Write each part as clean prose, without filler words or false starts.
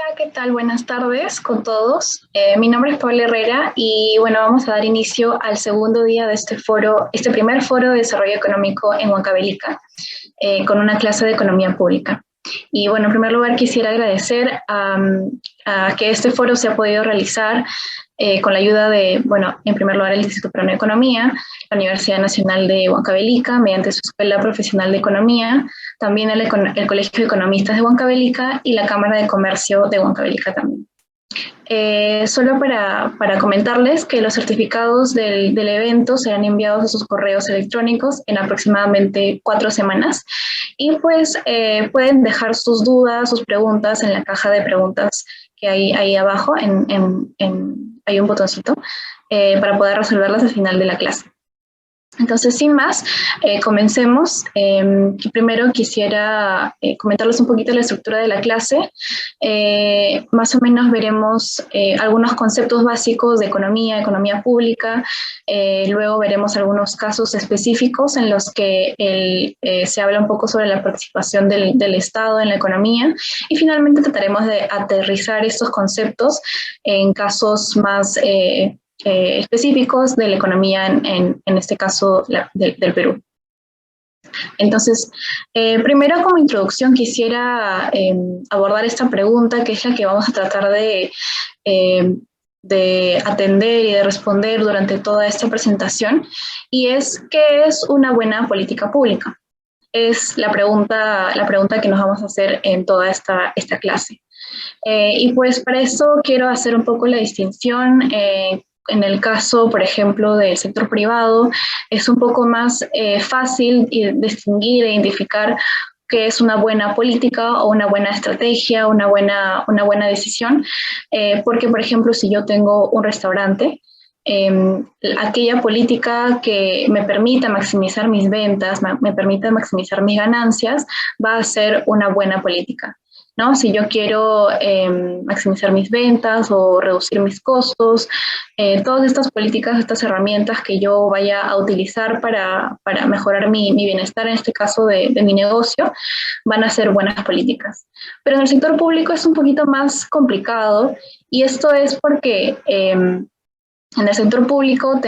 Hola, ¿qué tal? Buenas tardes con todos. Mi nombre es Paula Herrera y bueno, vamos a dar inicio al segundo día de este foro, este primer foro de desarrollo económico en Huancavelica, con una clase de economía pública. Y bueno, en primer lugar quisiera agradecer a que este foro se ha podido realizar con la ayuda de, bueno, en primer lugar el Instituto Peruano de Economía, la Universidad Nacional de Huancavelica, mediante su Escuela Profesional de Economía, también el Colegio de Economistas de Huancavelica y la Cámara de Comercio de Huancavelica también. Solo para comentarles que los certificados del evento serán enviados a sus correos electrónicos en aproximadamente 4 semanas y pues pueden dejar sus dudas, sus preguntas en la caja de preguntas que hay ahí abajo, hay un botoncito para poder resolverlas al final de la clase. Entonces, sin más, comencemos. Primero quisiera comentarles un poquito la estructura de la clase. Más o menos veremos algunos conceptos básicos de economía pública. Luego veremos algunos casos específicos en los que se habla un poco sobre la participación del Estado en la economía. Y finalmente trataremos de aterrizar estos conceptos en casos más específicos de la economía, en este caso del Perú. Entonces, primero como introducción quisiera abordar esta pregunta, que es la que vamos a tratar de atender y de responder durante toda esta presentación, y es, ¿qué es una buena política pública? Es la pregunta que nos vamos a hacer en toda esta clase. Y pues para eso quiero hacer un poco la distinción. En el caso, por ejemplo, del sector privado, es un poco más fácil distinguir e identificar qué es una buena política o una buena estrategia, una buena decisión, porque, por ejemplo, si yo tengo un restaurante, aquella política que me permita maximizar mis ventas, me permita maximizar mis ganancias, va a ser una buena política, ¿no? Si yo quiero maximizar mis ventas o reducir mis costos, todas estas políticas, estas herramientas que yo vaya a utilizar para mejorar mi bienestar, en este caso de mi negocio, van a ser buenas políticas. Pero en el sector público es un poquito más complicado, y esto es porque en el sector público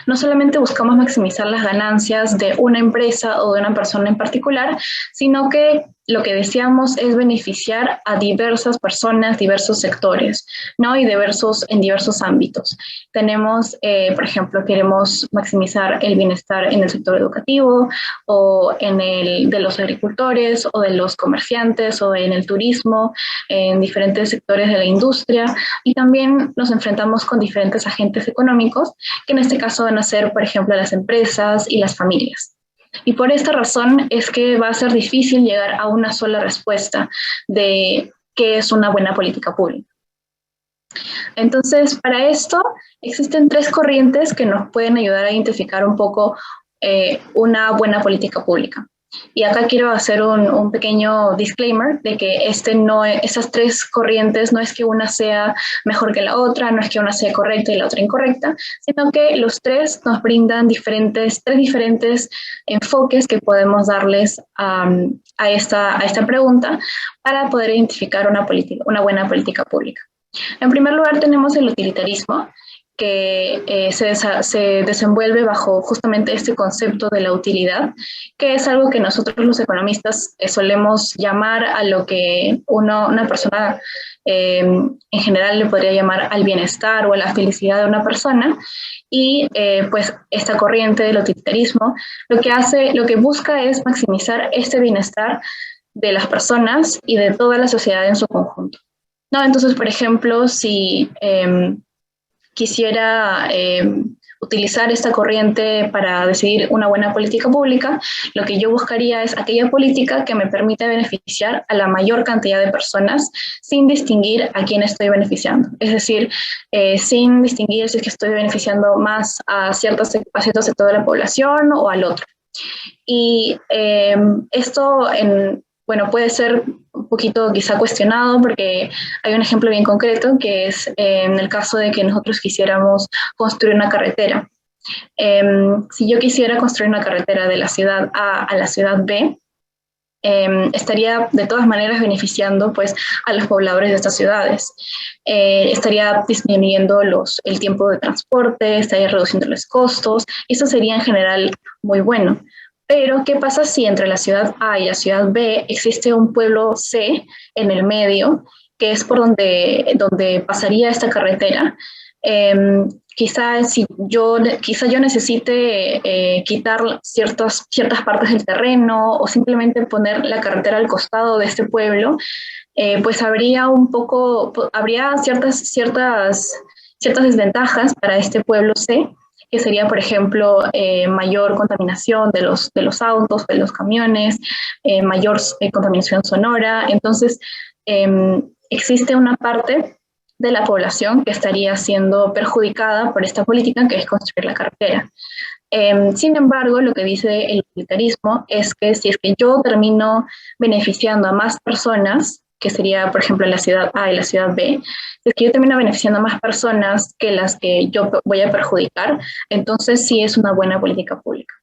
no solamente buscamos maximizar las ganancias de una empresa o de una persona en particular, sino que lo que deseamos es beneficiar a diversas personas, diversos sectores, ¿no? Y en diversos ámbitos. Tenemos, por ejemplo, queremos maximizar el bienestar en el sector educativo, o en el de los agricultores, o de los comerciantes, o en el turismo, en diferentes sectores de la industria, y también nos enfrentamos con diferentes agentes económicos, que en este caso van a ser, por ejemplo, las empresas y las familias. Y por esta razón es que va a ser difícil llegar a una sola respuesta de qué es una buena política pública. Entonces, para esto existen 3 corrientes que nos pueden ayudar a identificar un poco una buena política pública. Y acá quiero hacer un pequeño disclaimer de que esas 3 corrientes no es que una sea mejor que la otra, no es que una sea correcta y la otra incorrecta, sino que los 3 nos brindan 3 diferentes enfoques que podemos darles a esta pregunta para poder identificar una buena política pública. En primer lugar tenemos el utilitarismo, que se desenvuelve bajo justamente este concepto de la utilidad, que es algo que nosotros los economistas solemos llamar a lo que una persona en general le podría llamar al bienestar o a la felicidad de una persona. Y pues esta corriente del utilitarismo lo que busca es maximizar este bienestar de las personas y de toda la sociedad en su conjunto, ¿no? Entonces, por ejemplo, si quisiera utilizar esta corriente para decidir una buena política pública, lo que yo buscaría es aquella política que me permita beneficiar a la mayor cantidad de personas sin distinguir a quién estoy beneficiando. Es decir, sin distinguir si es que estoy beneficiando más a cierto sector de la población o al otro. Y esto bueno, puede ser un poquito quizá cuestionado, porque hay un ejemplo bien concreto, que es en el caso de que nosotros quisiéramos construir una carretera. Si yo quisiera construir una carretera de la ciudad A a la ciudad B, estaría de todas maneras beneficiando pues, a los pobladores de estas ciudades. Estaría disminuyendo el tiempo de transporte, estaría reduciendo los costos, y eso sería en general muy bueno. Pero, ¿qué pasa si entre la ciudad A y la ciudad B existe un pueblo C en el medio, que es por donde pasaría esta carretera? Quizá yo necesite quitar ciertas partes del terreno o simplemente poner la carretera al costado de este pueblo, pues habría ciertas desventajas para este pueblo C, que sería, por ejemplo, mayor contaminación de los autos, de los camiones, mayor contaminación sonora. Entonces, existe una parte de la población que estaría siendo perjudicada por esta política, que es construir la carretera. Sin embargo, lo que dice el utilitarismo es que si es que yo termino beneficiando a más personas, que sería, por ejemplo, la ciudad A y la ciudad B, si es que yo termino beneficiando a más personas que las que yo voy a perjudicar, entonces sí es una buena política pública.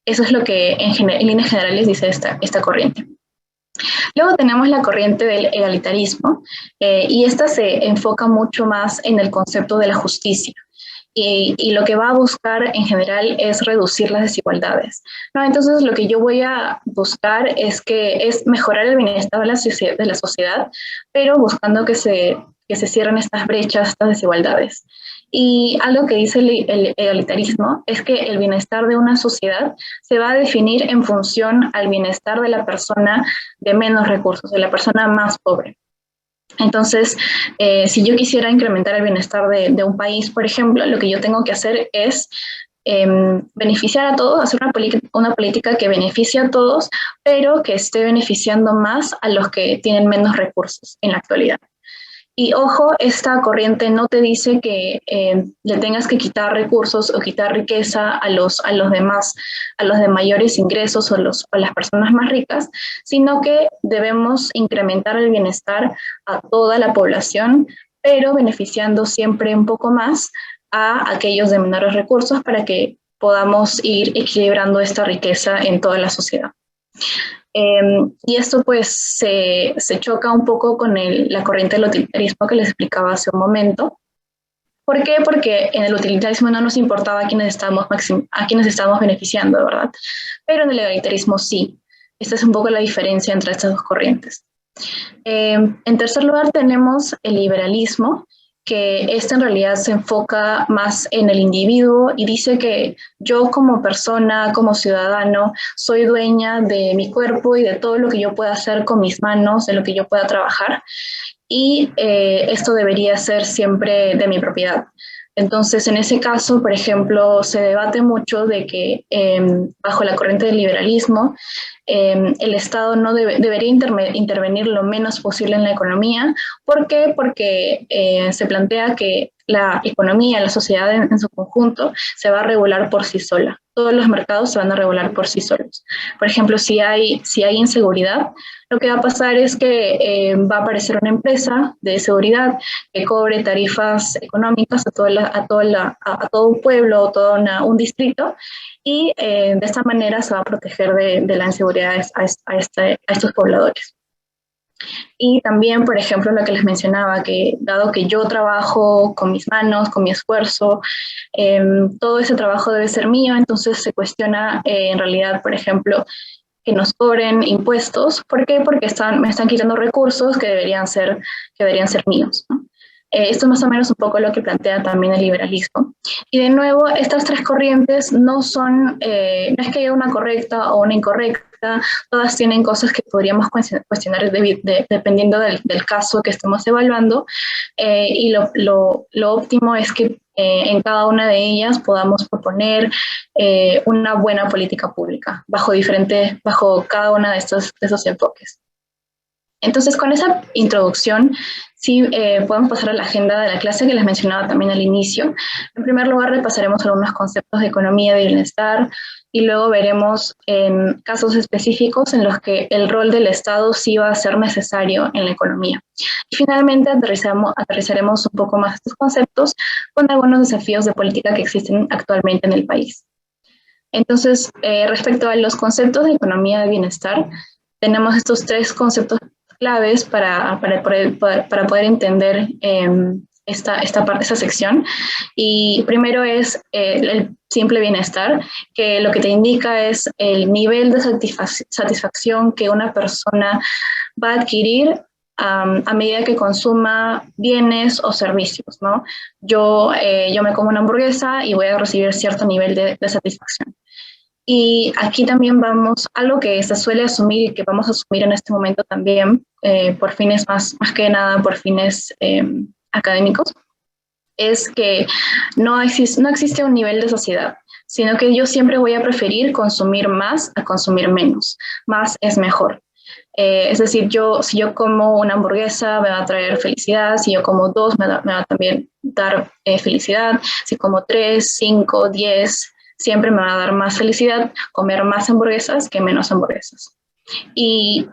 Eso es lo que en líneas generales dice esta corriente. Luego tenemos la corriente del egalitarismo, y esta se enfoca mucho más en el concepto de la justicia. Y lo que va a buscar en general es reducir las desigualdades, ¿no? Entonces lo que yo voy a buscar es mejorar el bienestar de la sociedad, pero buscando que se cierren estas brechas, estas desigualdades. Y algo que dice el egalitarismo es que el bienestar de una sociedad se va a definir en función al bienestar de la persona de menos recursos, de la persona más pobre. Entonces, si yo quisiera incrementar el bienestar de un país, por ejemplo, lo que yo tengo que hacer es beneficiar a todos, hacer una política que beneficie a todos, pero que esté beneficiando más a los que tienen menos recursos en la actualidad. Y ojo, esta corriente no te dice que le tengas que quitar recursos o quitar riqueza a los demás, a los de mayores ingresos o a las personas más ricas, sino que debemos incrementar el bienestar a toda la población, pero beneficiando siempre un poco más a aquellos de menores recursos para que podamos ir equilibrando esta riqueza en toda la sociedad. Y esto pues se choca un poco con la corriente del utilitarismo que les explicaba hace un momento. ¿Por qué? Porque en el utilitarismo no nos importaba a quienes estábamos beneficiando, ¿verdad? Pero en el egalitarismo sí. Esta es un poco la diferencia entre estas dos corrientes. En tercer lugar tenemos el liberalismo, que en realidad se enfoca más en el individuo y dice que yo como persona, como ciudadano, soy dueña de mi cuerpo y de todo lo que yo pueda hacer con mis manos, de lo que yo pueda trabajar, y esto debería ser siempre de mi propiedad. Entonces, en ese caso, por ejemplo, se debate mucho de que bajo la corriente del liberalismo, el Estado no debería intervenir lo menos posible en la economía. ¿Por qué? Porque se plantea que la economía, la sociedad en su conjunto, se va a regular por sí sola. Todos los mercados se van a regular por sí solos. Por ejemplo, si hay inseguridad, lo que va a pasar es que va a aparecer una empresa de seguridad que cobre tarifas económicas a todo un pueblo o todo un distrito, y de esta manera se va a proteger de la inseguridad a estos pobladores. Y también, por ejemplo, lo que les mencionaba, que dado que yo trabajo con mis manos, con mi esfuerzo, todo ese trabajo debe ser mío, entonces se cuestiona en realidad, por ejemplo, que nos cobren impuestos. ¿Por qué? Porque me están quitando recursos que deberían ser míos, ¿no? Esto es más o menos un poco lo que plantea también el liberalismo. Y de nuevo, estas tres corrientes no es que haya una correcta o una incorrecta, todas tienen cosas que podríamos cuestionar dependiendo del caso que estemos evaluando, y lo óptimo es que en cada una de ellas podamos proponer una buena política pública bajo cada uno de estos enfoques. Entonces, con esa introducción, sí podemos pasar a la agenda de la clase que les mencionaba también al inicio. En primer lugar, repasaremos algunos conceptos de economía de bienestar, y luego veremos casos específicos en los que el rol del Estado sí va a ser necesario en la economía. Y finalmente aterrizaremos un poco más estos conceptos con algunos desafíos de política que existen actualmente en el país. Entonces, respecto a los conceptos de economía de bienestar, tenemos estos tres conceptos claves para poder entender esta sección. Y primero es el simple bienestar, que lo que te indica es el nivel de satisfacción que una persona va a adquirir a medida que consuma bienes o servicios, ¿no? Yo me como una hamburguesa y voy a recibir cierto nivel de satisfacción. Y aquí también vamos, algo que se suele asumir y que vamos a asumir en este momento también, por fines más que nada, por fines académicos, es que no existe un nivel de sociedad, sino que yo siempre voy a preferir consumir más a consumir menos. Más es mejor. Es decir, si yo como una hamburguesa me va a traer felicidad, si yo como dos me va también dar felicidad, si como 3, 5, 10, siempre me va a dar más felicidad comer más hamburguesas que menos hamburguesas. Y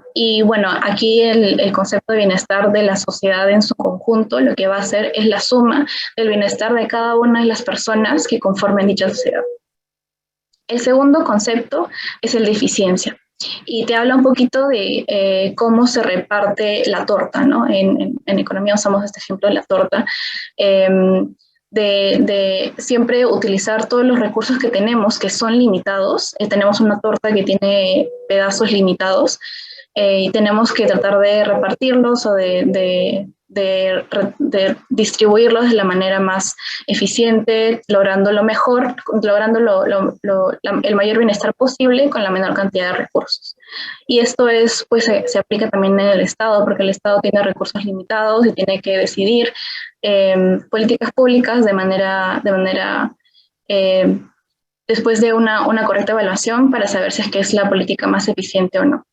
bueno, aquí el concepto de bienestar de la sociedad en su conjunto lo que va a hacer es la suma del bienestar de cada una de las personas que conformen dicha sociedad. El segundo concepto es el de eficiencia. Y te habla un poquito de cómo se reparte la torta, ¿no? En economía usamos este ejemplo de la torta, de siempre utilizar todos los recursos que tenemos, que son limitados. Tenemos una torta que tiene pedazos limitados y tenemos que tratar de repartirlos o de distribuirlos de la manera más eficiente, logrando lo mejor, logrando el mayor bienestar posible con la menor cantidad de recursos. Y esto pues, se aplica también en el Estado, porque el Estado tiene recursos limitados y tiene que decidir políticas públicas después de una correcta evaluación para saber si es que es la política más eficiente o no.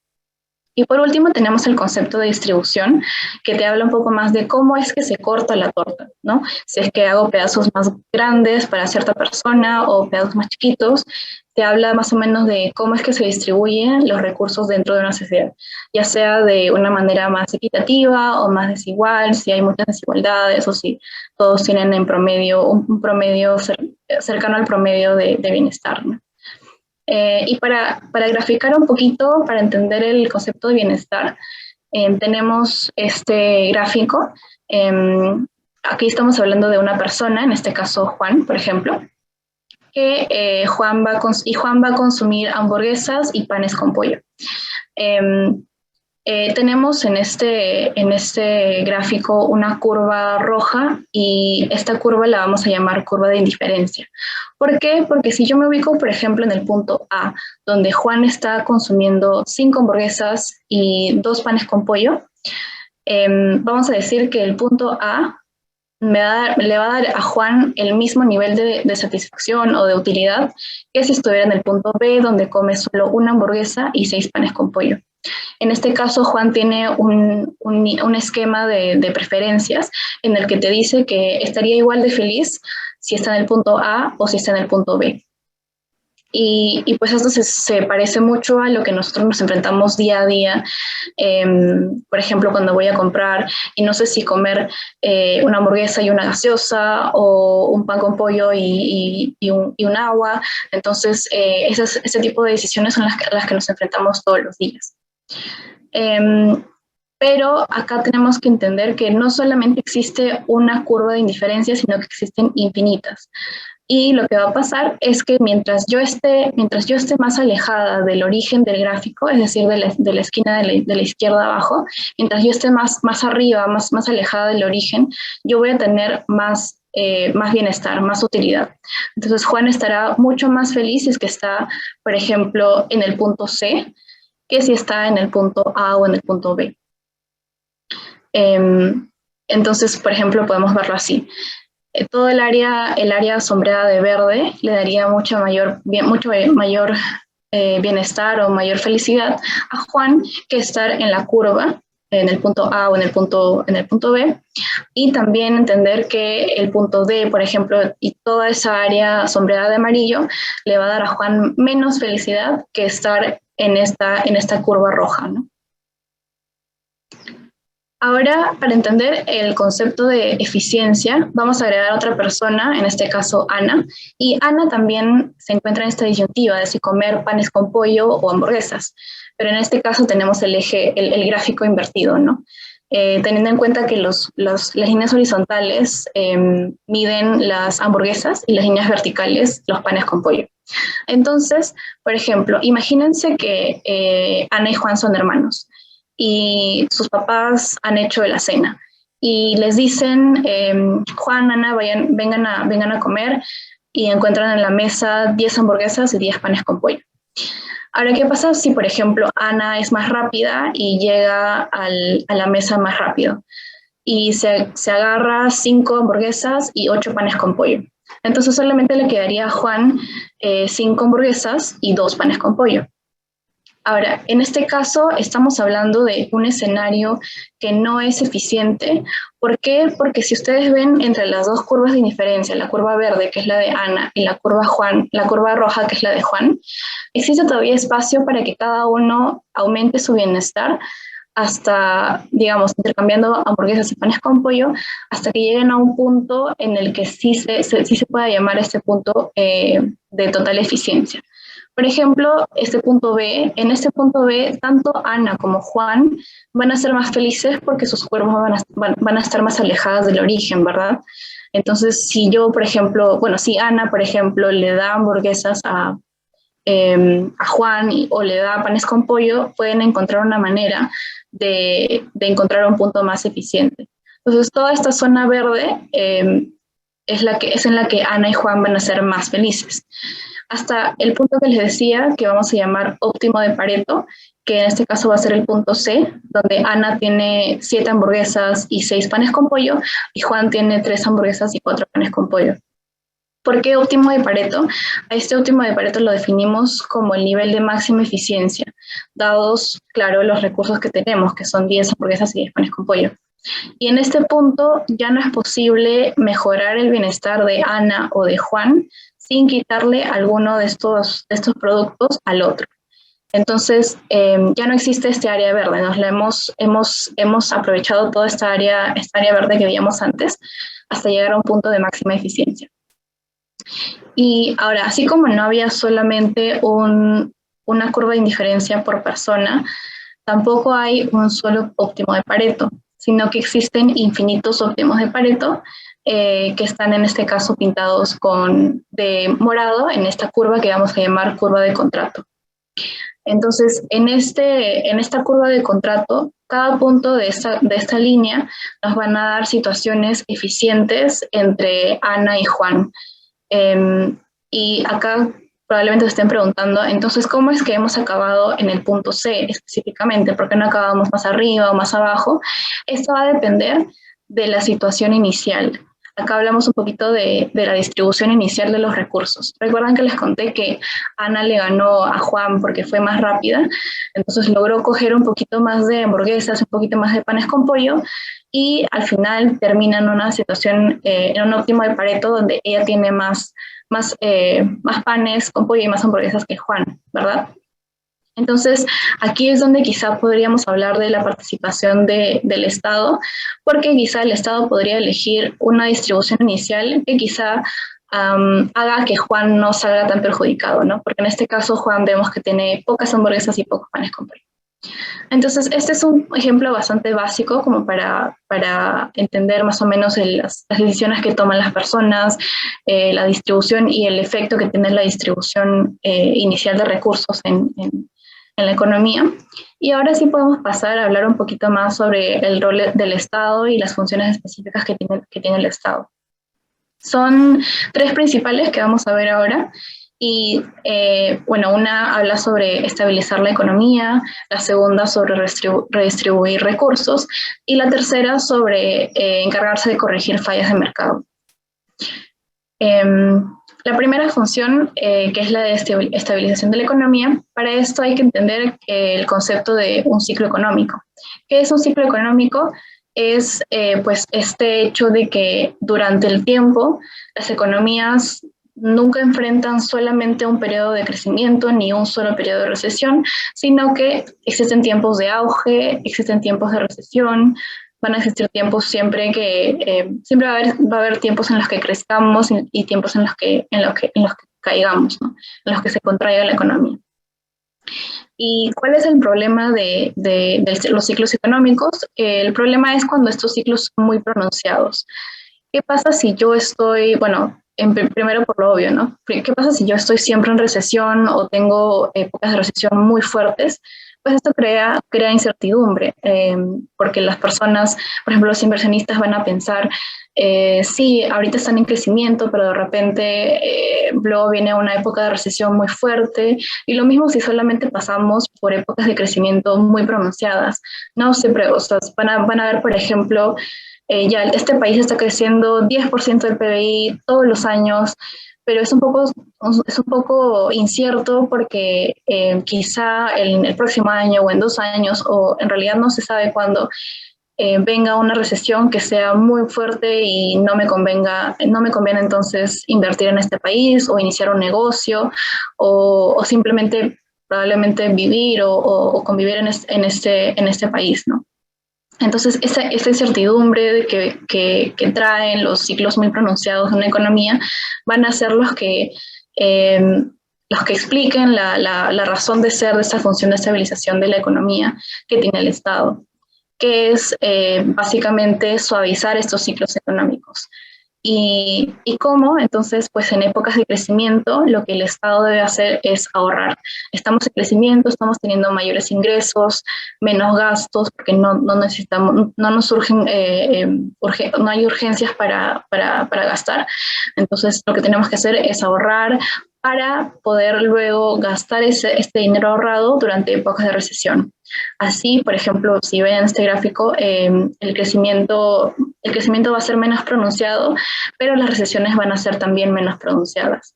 Y por último tenemos el concepto de distribución, que te habla un poco más de cómo es que se corta la torta, ¿no? Si es que hago pedazos más grandes para cierta persona o pedazos más chiquitos, te habla más o menos de cómo es que se distribuyen los recursos dentro de una sociedad, ya sea de una manera más equitativa o más desigual, si hay muchas desigualdades o si todos tienen en promedio un promedio cercano al promedio de bienestar, ¿no? Y para graficar un poquito, para entender el concepto de bienestar, tenemos este gráfico. Aquí estamos hablando de una persona, en este caso Juan, por ejemplo, que Juan va a consumir hamburguesas y panes con pollo. Tenemos en este gráfico una curva roja y esta curva la vamos a llamar curva de indiferencia. ¿Por qué? Porque si yo me ubico, por ejemplo, en el punto A, donde Juan está consumiendo 5 hamburguesas y 2 panes con pollo, vamos a decir que el punto A le va a dar a Juan el mismo nivel de satisfacción o de utilidad que si estuviera en el punto B, donde come solo una hamburguesa y 6 panes con pollo. En este caso, Juan tiene un esquema de preferencias en el que te dice que estaría igual de feliz si está en el punto A o si está en el punto B. Y pues esto se parece mucho a lo que nosotros nos enfrentamos día a día. Por ejemplo, cuando voy a comprar y no sé si comer una hamburguesa y una gaseosa o un pan con pollo y un agua. Entonces, ese tipo de decisiones son las que nos enfrentamos todos los días. Pero acá tenemos que entender que no solamente existe una curva de indiferencia, sino que existen infinitas. Y lo que va a pasar es que mientras yo esté más alejada del origen del gráfico, es decir, de la esquina de la izquierda abajo, mientras yo esté más arriba, más alejada del origen, yo voy a tener más bienestar, más utilidad. Entonces Juan estará mucho más feliz si es que está, por ejemplo, en el punto C, que si está en el punto A o en el punto B. Entonces, por ejemplo, podemos verlo así. Todo el área sombreada de verde le daría mucho mayor bienestar o mayor felicidad a Juan que estar en la curva, en el punto A o en el punto B, y también entender que el punto D, por ejemplo, y toda esa área sombreada de amarillo le va a dar a Juan menos felicidad que estar en esta curva roja, ¿no? Ahora, para entender el concepto de eficiencia, vamos a agregar a otra persona, en este caso Ana, y Ana también se encuentra en esta disyuntiva de si comer panes con pollo o hamburguesas. pero en este caso tenemos el eje, el gráfico invertido, ¿no? Teniendo en cuenta que las líneas horizontales miden las hamburguesas y las líneas verticales los panes con pollo. Entonces, por ejemplo, imagínense que Ana y Juan son hermanos y sus papás han hecho la cena y les dicen, Juan, Ana, vengan a comer, y encuentran en la mesa 10 hamburguesas y 10 panes con pollo. Ahora, ¿qué pasa si, por ejemplo, Ana es más rápida y llega a la mesa más rápido? Y se agarra 5 hamburguesas y 8 panes con pollo. Entonces solamente le quedaría a Juan 5 hamburguesas y 2 panes con pollo. Ahora, en este caso estamos hablando de un escenario que no es eficiente. ¿Por qué? Porque si ustedes ven entre las dos curvas de indiferencia, la curva verde, que es la de Ana, y la curva roja, que es la de Juan, existe todavía espacio para que cada uno aumente su bienestar hasta, digamos, intercambiando hamburguesas y panes con pollo, hasta que lleguen a un punto en el que sí se pueda llamar este punto de total eficiencia. Por ejemplo, en este punto B, tanto Ana como Juan van a ser más felices porque sus cuerpos van a estar más alejadas del origen, ¿verdad? Entonces, si yo, por ejemplo, si Ana, por ejemplo, le da hamburguesas a Juan o le da panes con pollo, pueden encontrar una manera de encontrar un punto más eficiente. Entonces, toda esta zona verde es en la que Ana y Juan van a ser más felices. Hasta el punto que les decía, que vamos a llamar óptimo de Pareto, que en este caso va a ser el punto C, donde Ana tiene 7 hamburguesas y 6 panes con pollo, y Juan tiene 3 hamburguesas y 4 panes con pollo. ¿Por qué óptimo de Pareto? A este óptimo de Pareto lo definimos como el nivel de máxima eficiencia, dados, claro, los recursos que tenemos, que son 10 hamburguesas y 10 panes con pollo. Y en este punto ya no es posible mejorar el bienestar de Ana o de Juan sin quitarle alguno de estos productos al otro. Entonces, ya no existe este área verde, hemos aprovechado toda esta área verde que veíamos antes hasta llegar a un punto de máxima eficiencia. Y ahora, así como no había solamente una curva de indiferencia por persona, tampoco hay un solo óptimo de Pareto, sino que existen infinitos óptimos de Pareto que están en este caso pintados de morado en esta curva que vamos a llamar curva de contrato. Entonces, en esta curva de contrato, cada punto de esta línea nos van a dar situaciones eficientes entre Ana y Juan. Y acá probablemente se estén preguntando, entonces, ¿cómo es que hemos acabado en el punto C específicamente? ¿Por qué no acabamos más arriba o más abajo? Esto va a depender de la situación inicial. Acá hablamos un poquito de la distribución inicial de los recursos. Recuerdan que les conté que Ana le ganó a Juan porque fue más rápida, entonces logró coger un poquito más de hamburguesas, un poquito más de panes con pollo, y al final termina en una situación, en un óptimo de Pareto, donde ella tiene más panes con pollo y más hamburguesas que Juan, ¿verdad? Entonces, aquí es donde quizá podríamos hablar de la participación del Estado, porque quizá el Estado podría elegir una distribución inicial que quizá haga que Juan no salga tan perjudicado, ¿no? Porque en este caso Juan vemos que tiene pocas hamburguesas y pocos panes con pollo. Entonces, este es un ejemplo bastante básico como para entender más o menos las decisiones que toman las personas, la distribución y el efecto que tiene la distribución inicial de recursos en la economía. Y ahora sí podemos pasar a hablar un poquito más sobre el rol del Estado y las funciones específicas que tiene el Estado. Son 3 principales que vamos a ver ahora. Y una habla sobre estabilizar la economía, la segunda sobre redistribuir recursos y la tercera sobre encargarse de corregir fallas de mercado. La primera función, que es la de estabilización de la economía, para esto hay que entender el concepto de un ciclo económico. ¿Qué es un ciclo económico? Es pues este hecho de que durante el tiempo las economías nunca enfrentan solamente un periodo de crecimiento ni un solo periodo de recesión, sino que existen tiempos de auge, existen tiempos de recesión, van a existir tiempos siempre va a haber tiempos en los que crezcamos y tiempos en los que caigamos, ¿no? En los que se contraiga la economía. ¿Y cuál es el problema de los ciclos económicos? El problema es cuando estos ciclos son muy pronunciados. ¿Qué pasa si yo estoy, bueno, primero por lo obvio, ¿no? ¿Qué pasa si yo estoy siempre en recesión o tengo épocas de recesión muy fuertes? Pues esto crea incertidumbre, porque las personas, por ejemplo, los inversionistas van a pensar, sí, ahorita están en crecimiento, pero de repente luego viene una época de recesión muy fuerte, y lo mismo si solamente pasamos por épocas de crecimiento muy pronunciadas. No siempre, o sea, van a ver, por ejemplo, ya este país está creciendo 10% del PBI todos los años, pero es un poco incierto porque quizá en el próximo año o en 2 años, o en realidad no se sabe cuándo, venga una recesión que sea muy fuerte y no me conviene entonces invertir en este país o iniciar un negocio o simplemente probablemente vivir o convivir en este país, ¿no? Entonces, esa incertidumbre que traen los ciclos muy pronunciados de una economía van a ser eh, los que expliquen la razón de ser de esta función de estabilización de la economía que tiene el Estado, que es básicamente suavizar estos ciclos económicos. Y cómo, entonces, pues en épocas de crecimiento, lo que el Estado debe hacer es ahorrar. Estamos en crecimiento, estamos teniendo mayores ingresos, menos gastos, porque no necesitamos, no nos surgen, no hay urgencias para gastar. Entonces, lo que tenemos que hacer es ahorrar para poder luego gastar este dinero ahorrado durante épocas de recesión. Así, por ejemplo, si ven en este gráfico, el crecimiento va a ser menos pronunciado, pero las recesiones van a ser también menos pronunciadas.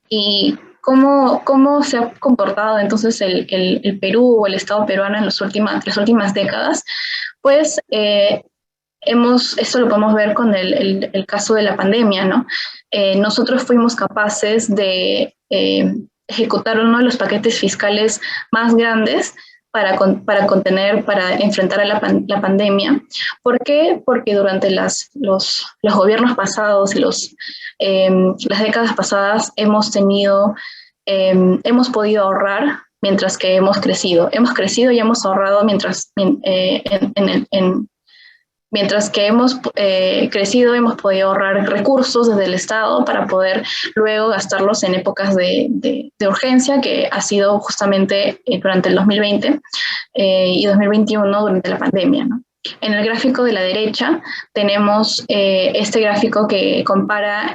¿Y cómo se ha comportado entonces el Perú o el Estado peruano en las últimas décadas? Pues esto lo podemos ver con el caso de la pandemia, ¿no? Nosotros fuimos capaces de ejecutar uno de los paquetes fiscales más grandes para contener, para enfrentar a la pandemia. ¿Por qué? Porque durante los gobiernos pasados y las décadas pasadas hemos podido ahorrar mientras que hemos crecido. Hemos crecido y hemos ahorrado mientras que hemos crecido, hemos podido ahorrar recursos desde el Estado para poder luego gastarlos en épocas de urgencia, que ha sido justamente durante el 2020 y 2021 durante la pandemia, ¿no? En el gráfico de la derecha tenemos este gráfico que compara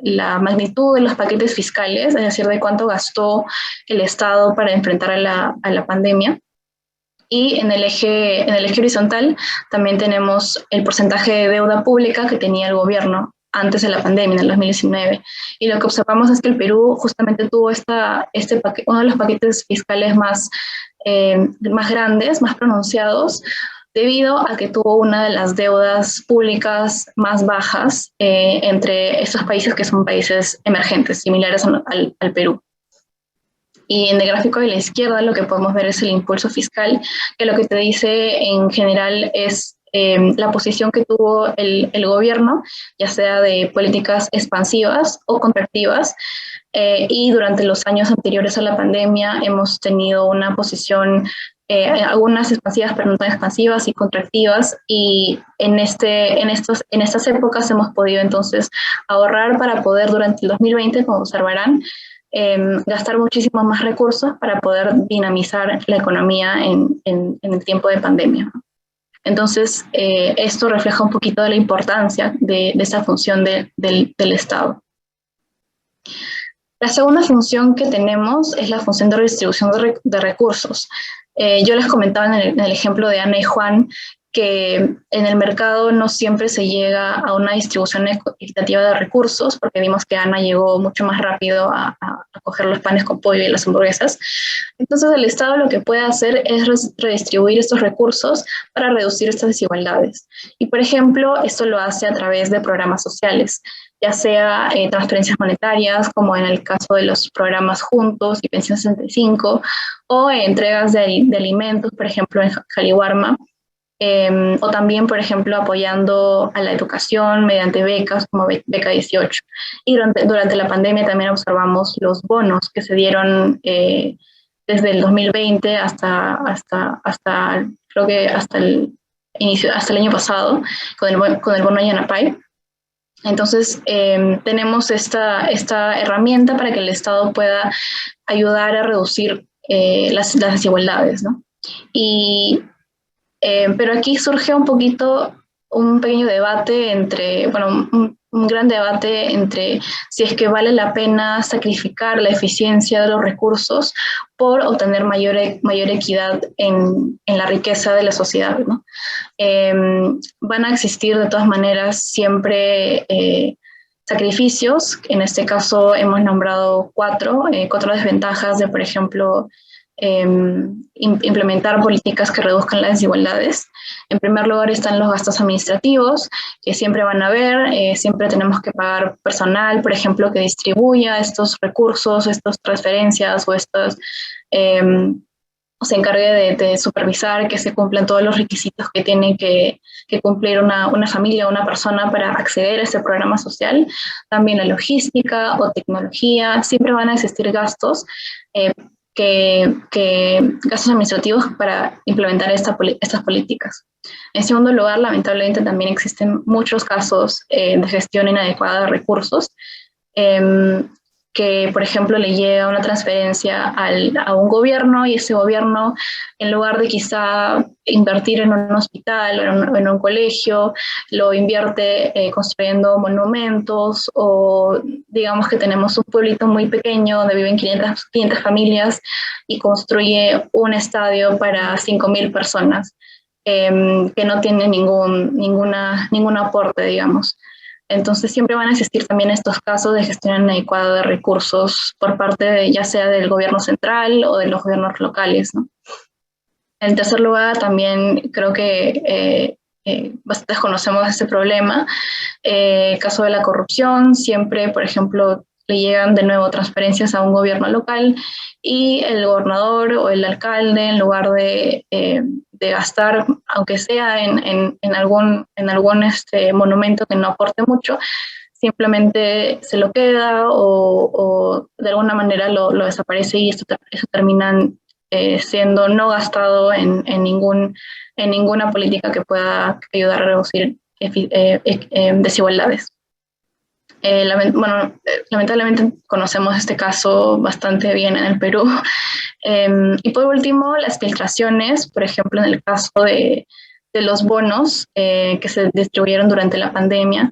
la magnitud de los paquetes fiscales, es decir, de cuánto gastó el Estado para enfrentar a la pandemia. Y en el eje horizontal también tenemos el porcentaje de deuda pública que tenía el gobierno antes de la pandemia, en el 2019. Y lo que observamos es que el Perú justamente tuvo uno de los paquetes fiscales más grandes, más pronunciados, debido a que tuvo una de las deudas públicas más bajas entre estos países que son países emergentes, similares al Perú. Y en el gráfico de la izquierda lo que podemos ver es el impulso fiscal, que lo que te dice en general es la posición que tuvo el gobierno, ya sea de políticas expansivas o contractivas. Y durante los años anteriores a la pandemia hemos tenido una posición, algunas expansivas, pero no tan expansivas y contractivas. Y en estas épocas hemos podido entonces ahorrar para poder durante el 2020, como observarán, gastar muchísimos más recursos para poder dinamizar la economía en el tiempo de pandemia. Entonces, esto refleja un poquito de la importancia de esa función del Estado. La segunda función que tenemos es la función de redistribución de recursos. Yo les comentaba en el ejemplo de Ana y Juan que en el mercado no siempre se llega a una distribución equitativa de recursos, porque vimos que Ana llegó mucho más rápido a coger los panes con pollo y las hamburguesas. Entonces el Estado lo que puede hacer es redistribuir estos recursos para reducir estas desigualdades. Y por ejemplo, esto lo hace a través de programas sociales, ya sea transferencias monetarias, como en el caso de los programas Juntos y Pensión 65, o entregas de alimentos, por ejemplo, en Jaliwarma, o también, por ejemplo, apoyando a la educación mediante becas como Beca 18. Y durante la pandemia también observamos los bonos que se dieron desde el 2020 creo que hasta el año pasado, con el bono Yanapay. Entonces, tenemos esta herramienta para que el Estado pueda ayudar a reducir las desigualdades, ¿no? Pero aquí surge un pequeño debate un gran debate entre si es que vale la pena sacrificar la eficiencia de los recursos por obtener mayor equidad en la riqueza de la sociedad, ¿no? Van a existir de todas maneras siempre sacrificios. En este caso hemos nombrado cuatro desventajas de, por ejemplo, implementar políticas que reduzcan las desigualdades. En primer lugar están los gastos administrativos, que siempre van a haber, siempre tenemos que pagar personal, por ejemplo, que distribuya estos recursos, estas transferencias o se encargue de supervisar que se cumplan todos los requisitos que tiene que cumplir una familia o una persona para acceder a este programa social. También la logística o tecnología, siempre van a existir gastos, gastos administrativos para implementar estas políticas. En segundo lugar, lamentablemente también existen muchos casos de gestión inadecuada de recursos, que, por ejemplo, le llega una transferencia a un gobierno y ese gobierno, en lugar de quizá invertir en un hospital o en un colegio, lo invierte construyendo monumentos, o digamos que tenemos un pueblito muy pequeño donde viven 500 familias y construye un estadio para 5.000 personas, que no tiene ningún aporte, digamos. Entonces siempre van a existir también estos casos de gestión inadecuada de recursos por parte ya sea del gobierno central o de los gobiernos locales, ¿no? En tercer lugar, también creo que bastantes conocemos este problema. Caso de la corrupción, siempre, por ejemplo, le llegan de nuevo transferencias a un gobierno local y el gobernador o el alcalde, en lugar de gastar, aunque sea en algún monumento que no aporte mucho, simplemente se lo queda o de alguna manera lo desaparece, y eso termina siendo no gastado en ninguna política que pueda ayudar a reducir desigualdades. Lamentablemente conocemos este caso bastante bien en el Perú. Y por último, las filtraciones, por ejemplo, en el caso de los bonos que se distribuyeron durante la pandemia.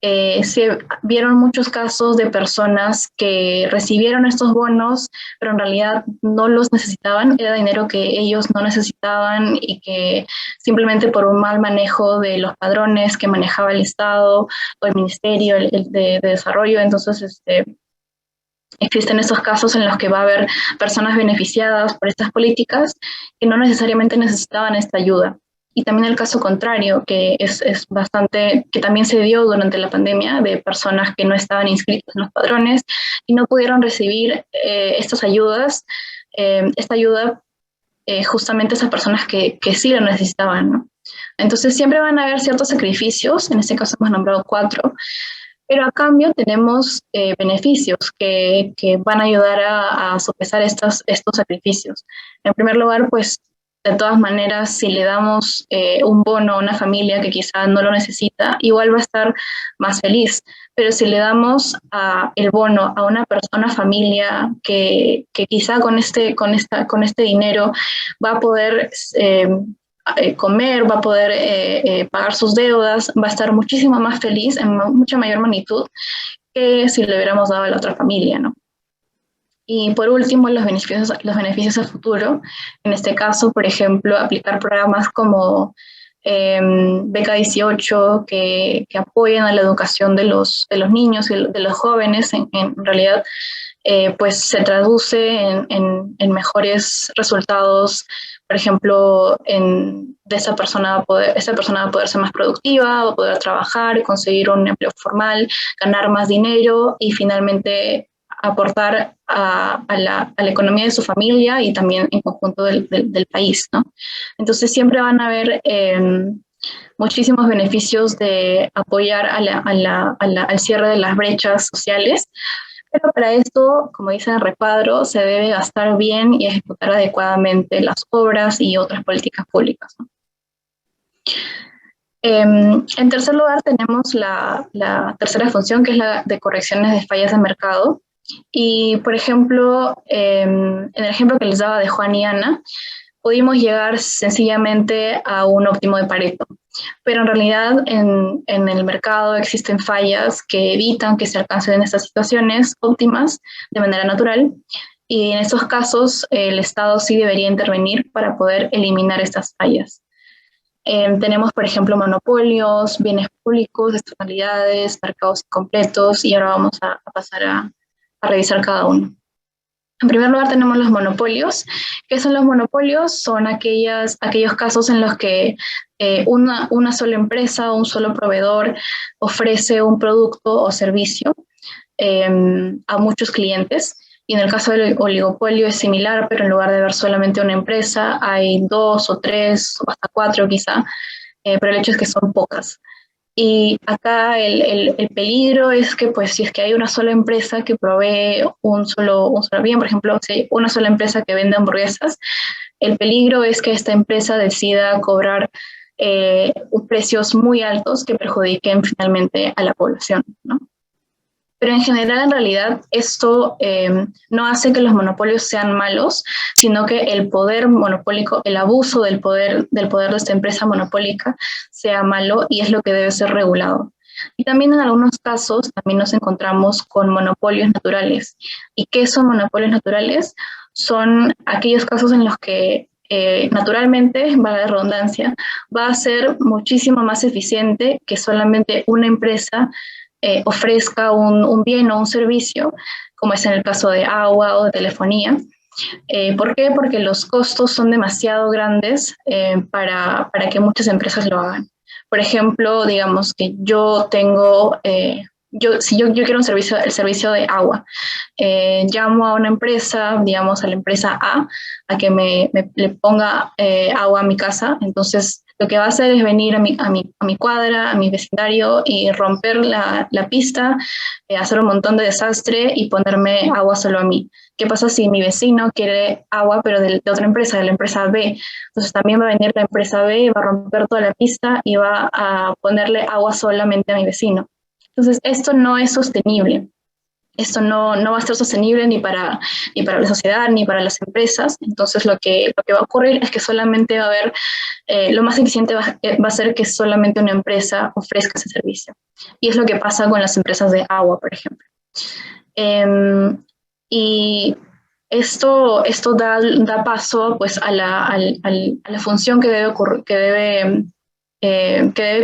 Se vieron muchos casos de personas que recibieron estos bonos, pero en realidad no los necesitaban, era dinero que ellos no necesitaban y que simplemente por un mal manejo de los padrones que manejaba el Estado o el Ministerio de Desarrollo, entonces existen estos casos en los que va a haber personas beneficiadas por estas políticas que no necesariamente necesitaban esta ayuda. Y también el caso contrario, que que también se dio durante la pandemia, de personas que no estaban inscritas en los padrones y no pudieron recibir estas ayudas, esta ayuda justamente esas personas que sí lo necesitaban, ¿no? Entonces siempre van a haber ciertos sacrificios, en este caso hemos nombrado 4, pero a cambio tenemos beneficios que van a ayudar a sopesar estos sacrificios. En primer lugar, pues de todas maneras, si le damos un bono a una familia que quizá no lo necesita, igual va a estar más feliz. Pero si le damos el bono a una familia que quizá con este dinero va a poder comer, va a poder pagar sus deudas, va a estar muchísimo más feliz en mucha mayor magnitud que si le hubiéramos dado a la otra familia, ¿no? Y por último, los beneficios a futuro. En este caso, por ejemplo, aplicar programas como Beca 18 que apoyen a la educación de los niños y de los jóvenes. En realidad, pues se traduce en mejores resultados, por ejemplo, esa persona va a poder ser más productiva, va a poder trabajar, conseguir un empleo formal, ganar más dinero y finalmente aportar a la economía de su familia y también en conjunto del país, ¿no? Entonces siempre van a haber muchísimos beneficios de apoyar al cierre de las brechas sociales, Pero para esto, como dice el recuadro, se debe gastar bien y ejecutar adecuadamente las obras y otras políticas públicas, ¿no? En tercer lugar, tenemos la tercera función, que es la de correcciones de fallas de mercado. Y, por ejemplo, en el ejemplo que les daba de Juan y Ana, pudimos llegar sencillamente a un óptimo de Pareto. Pero en realidad en el mercado existen fallas que evitan que se alcancen estas situaciones óptimas de manera natural. Y en estos casos el Estado sí debería intervenir para poder eliminar estas fallas. Tenemos, por ejemplo, monopolios, bienes públicos, externalidades, mercados incompletos, y ahora vamos a pasar a revisar cada uno. En primer lugar tenemos los monopolios. ¿Qué son los monopolios? Son aquellos casos en los que una sola empresa o un solo proveedor ofrece un producto o servicio a muchos clientes. Y en el caso del oligopolio es similar, pero en lugar de haber solamente una empresa, hay 2 o 3 o hasta 4 quizá, pero el hecho es que son pocas. Y acá el peligro es que, pues, si es que hay una sola empresa que provee un solo bien, por ejemplo, si hay una sola empresa que vende hamburguesas, el peligro es que esta empresa decida cobrar precios muy altos que perjudiquen finalmente a la población, ¿no? Pero en general, en realidad, esto no hace que los monopolios sean malos, sino que el poder monopólico, el abuso del poder de esta empresa monopólica sea malo y es lo que debe ser regulado. Y también en algunos casos también nos encontramos con monopolios naturales. ¿Y qué son monopolios naturales? Son aquellos casos en los que naturalmente, valga la redundancia, va a ser muchísimo más eficiente que solamente una empresa ofrezca un bien o un servicio, como es en el caso de agua o de telefonía. ¿Por qué? Porque los costos son demasiado grandes para que muchas empresas lo hagan. Por ejemplo, digamos que yo tengo, si yo quiero el servicio de agua, llamo a una empresa, digamos a la empresa a que le ponga agua a mi casa. Entonces lo que va a hacer es venir a mi cuadra, a mi vecindario y romper la pista, hacer un montón de desastre y ponerme agua solo a mí. ¿Qué pasa si mi vecino quiere agua, pero de otra empresa, de la empresa B? Entonces también va a venir la empresa B, va a romper toda la pista y va a ponerle agua solamente a mi vecino. Entonces esto no es sostenible. Esto no va a ser sostenible ni para la sociedad ni para las empresas. Entonces lo que va a ocurrir es que solamente va a haber, lo más eficiente va a ser que solamente una empresa ofrezca ese servicio. Y es lo que pasa con las empresas de agua, por ejemplo. Y esto da paso, pues, a la función que debe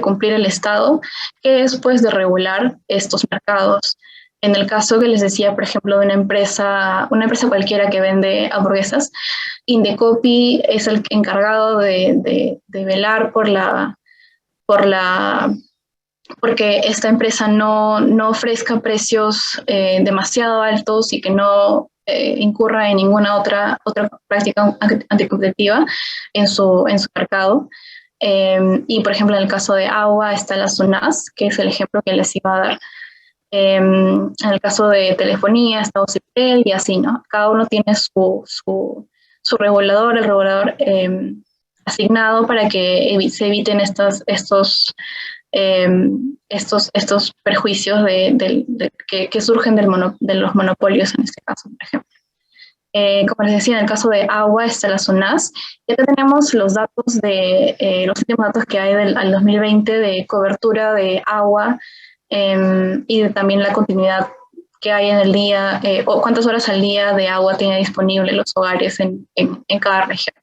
cumplir el Estado, que es, pues, de regular estos mercados. En el caso que les decía, por ejemplo, de una empresa cualquiera que vende hamburguesas, Indecopi es el encargado de velar porque esta empresa no ofrezca precios demasiado altos y que no incurra en ninguna otra práctica anticompetitiva en su mercado. Y, por ejemplo, en el caso de agua está la SUNAS, que es el ejemplo que les iba a dar. En el caso de telefonía está OCIPEL y así, ¿no? Cada uno tiene su regulador, el regulador asignado para que se eviten estos perjuicios que surgen de los monopolios en este caso, por ejemplo. Como les decía, en el caso de agua está la SUNAS. Y acá tenemos los datos los últimos datos que hay al 2020 de cobertura de agua y también la continuidad que hay en el día, o cuántas horas al día de agua tiene disponible los hogares en cada región.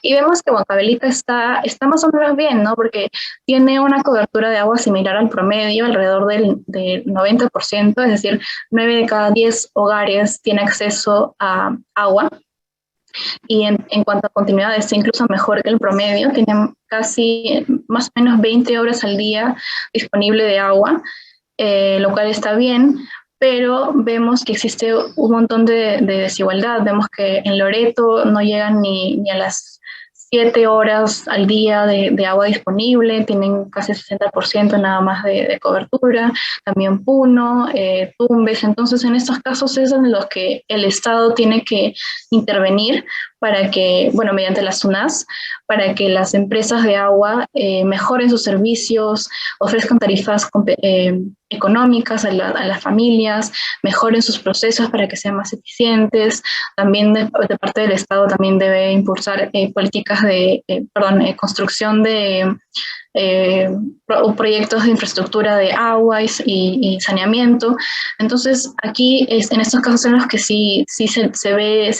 Y vemos que Huancavelica está más o menos bien, ¿no? Porque tiene una cobertura de agua similar al promedio, alrededor del 90%, es decir, 9 de cada 10 hogares tiene acceso a agua. Y en cuanto a continuidad, está incluso mejor que el promedio, tiene casi más o menos 20 horas al día disponible de agua, lo cual está bien, pero vemos que existe un montón de desigualdad. Vemos que en Loreto no llegan ni a las 7 horas al día de agua disponible, tienen casi 60% nada más de cobertura, también Puno, Tumbes. Entonces en estos casos es en los que el Estado tiene que intervenir para que, bueno, mediante las SUNAS, para que las empresas de agua mejoren sus servicios, ofrezcan tarifas económicas a las familias, mejoren sus procesos para que sean más eficientes. También de parte del Estado también debe impulsar políticas de, construcción de proyectos de infraestructura de agua y saneamiento. Entonces, aquí en estos casos en los que sí se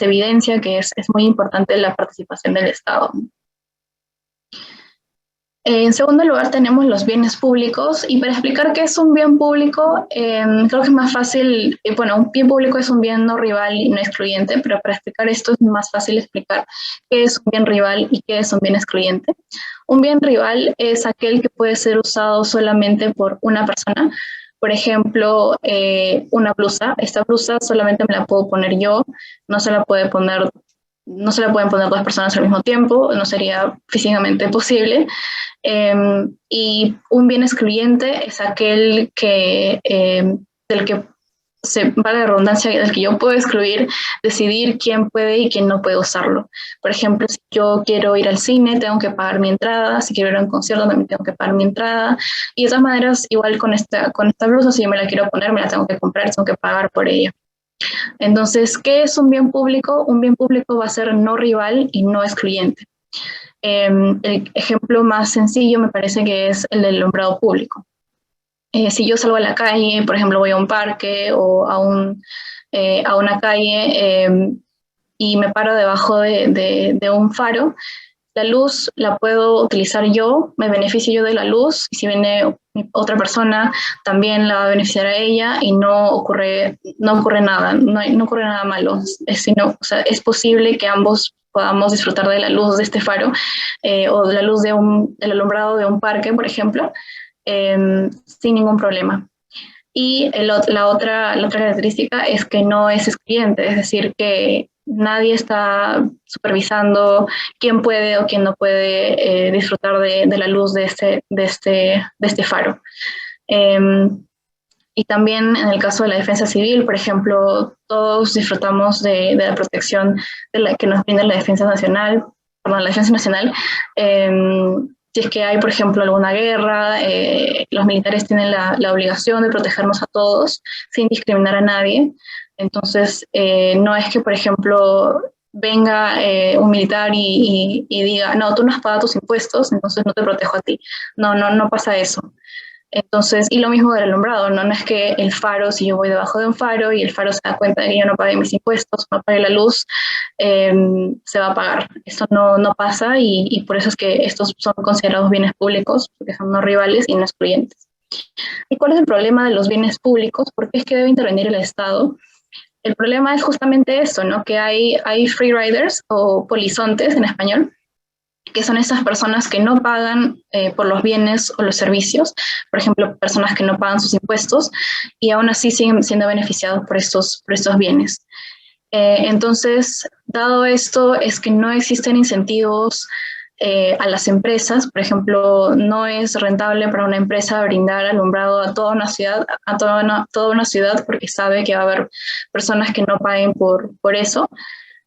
evidencia que es muy importante la participación del Estado. En segundo lugar tenemos los bienes públicos, y para explicar qué es un bien público, creo que es más fácil, bueno, un bien público es un bien no rival y no excluyente, pero para explicar esto es más fácil explicar qué es un bien rival y qué es un bien excluyente. Un bien rival es aquel que puede ser usado solamente por una persona. Por ejemplo, una blusa. Esta blusa solamente me la puedo poner yo, no se la pueden poner dos personas al mismo tiempo, no sería físicamente posible. Y un bien excluyente es aquel que, del que vale la redundancia, del que yo puedo excluir, decidir quién puede y quién no puede usarlo. Por ejemplo, si yo quiero ir al cine, tengo que pagar mi entrada; si quiero ir a un concierto, también tengo que pagar mi entrada. Y de todas maneras, igual con esta blusa, si yo me la quiero poner, me la tengo que comprar, tengo que pagar por ella. Entonces, ¿qué es un bien público? Un bien público va a ser no rival y no excluyente. El ejemplo más sencillo me parece que es el del alumbrado público. Si yo salgo a la calle, por ejemplo, voy a un parque o a una calle y me paro debajo de un faro, la luz la puedo utilizar yo, me beneficio yo de la luz, y si viene otra persona también la va a beneficiar a ella, y no ocurre nada, no ocurre nada malo, es posible que ambos podamos disfrutar de la luz de este faro o de la luz del alumbrado de un parque, por ejemplo, sin ningún problema. Y la otra característica es que no es excluyente, es decir, que nadie está supervisando quién puede o quién no puede disfrutar de la luz de este faro. Y también en el caso de la defensa civil, por ejemplo, todos disfrutamos de la protección que nos brinda la Defensa Nacional. Si es que hay, por ejemplo, alguna guerra, los militares tienen la obligación de protegernos a todos sin discriminar a nadie. Entonces, no es que, por ejemplo, venga un militar y diga, no, tú no has pagado tus impuestos, entonces no te protejo a ti. No pasa eso. Entonces, y lo mismo del alumbrado, ¿no? No es que el faro, si yo voy debajo de un faro y el faro se da cuenta de que yo no pagué mis impuestos, no pagué la luz, se va a pagar. Eso no pasa, y por eso es que estos son considerados bienes públicos, porque son no rivales y no excluyentes. ¿Y cuál es el problema de los bienes públicos? ¿Por qué es que debe intervenir el Estado? El problema es justamente eso, ¿no? Que hay free riders o polizontes en español, que son esas personas que no pagan por los bienes o los servicios, por ejemplo, personas que no pagan sus impuestos y aún así siguen siendo beneficiados por estos bienes. Entonces, dado esto, es que no existen incentivos a las empresas. Por ejemplo, no es rentable para una empresa brindar alumbrado a toda una ciudad, porque sabe que va a haber personas que no paguen por eso.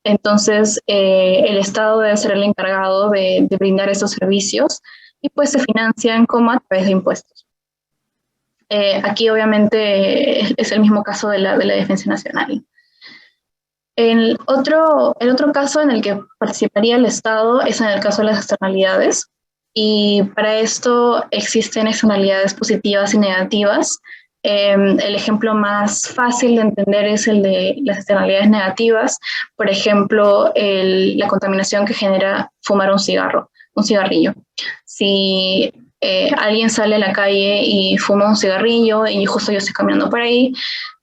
Entonces, el Estado debe ser el encargado de brindar esos servicios, y pues se financian como a través de impuestos. Aquí obviamente es el mismo caso de la Defensa Nacional. El otro caso en el que participaría el Estado es en el caso de las externalidades, y para esto existen externalidades positivas y negativas. El ejemplo más fácil de entender es el de las externalidades negativas. Por ejemplo, la contaminación que genera fumar un cigarrillo. Si alguien sale a la calle y fuma un cigarrillo y justo yo estoy caminando por ahí,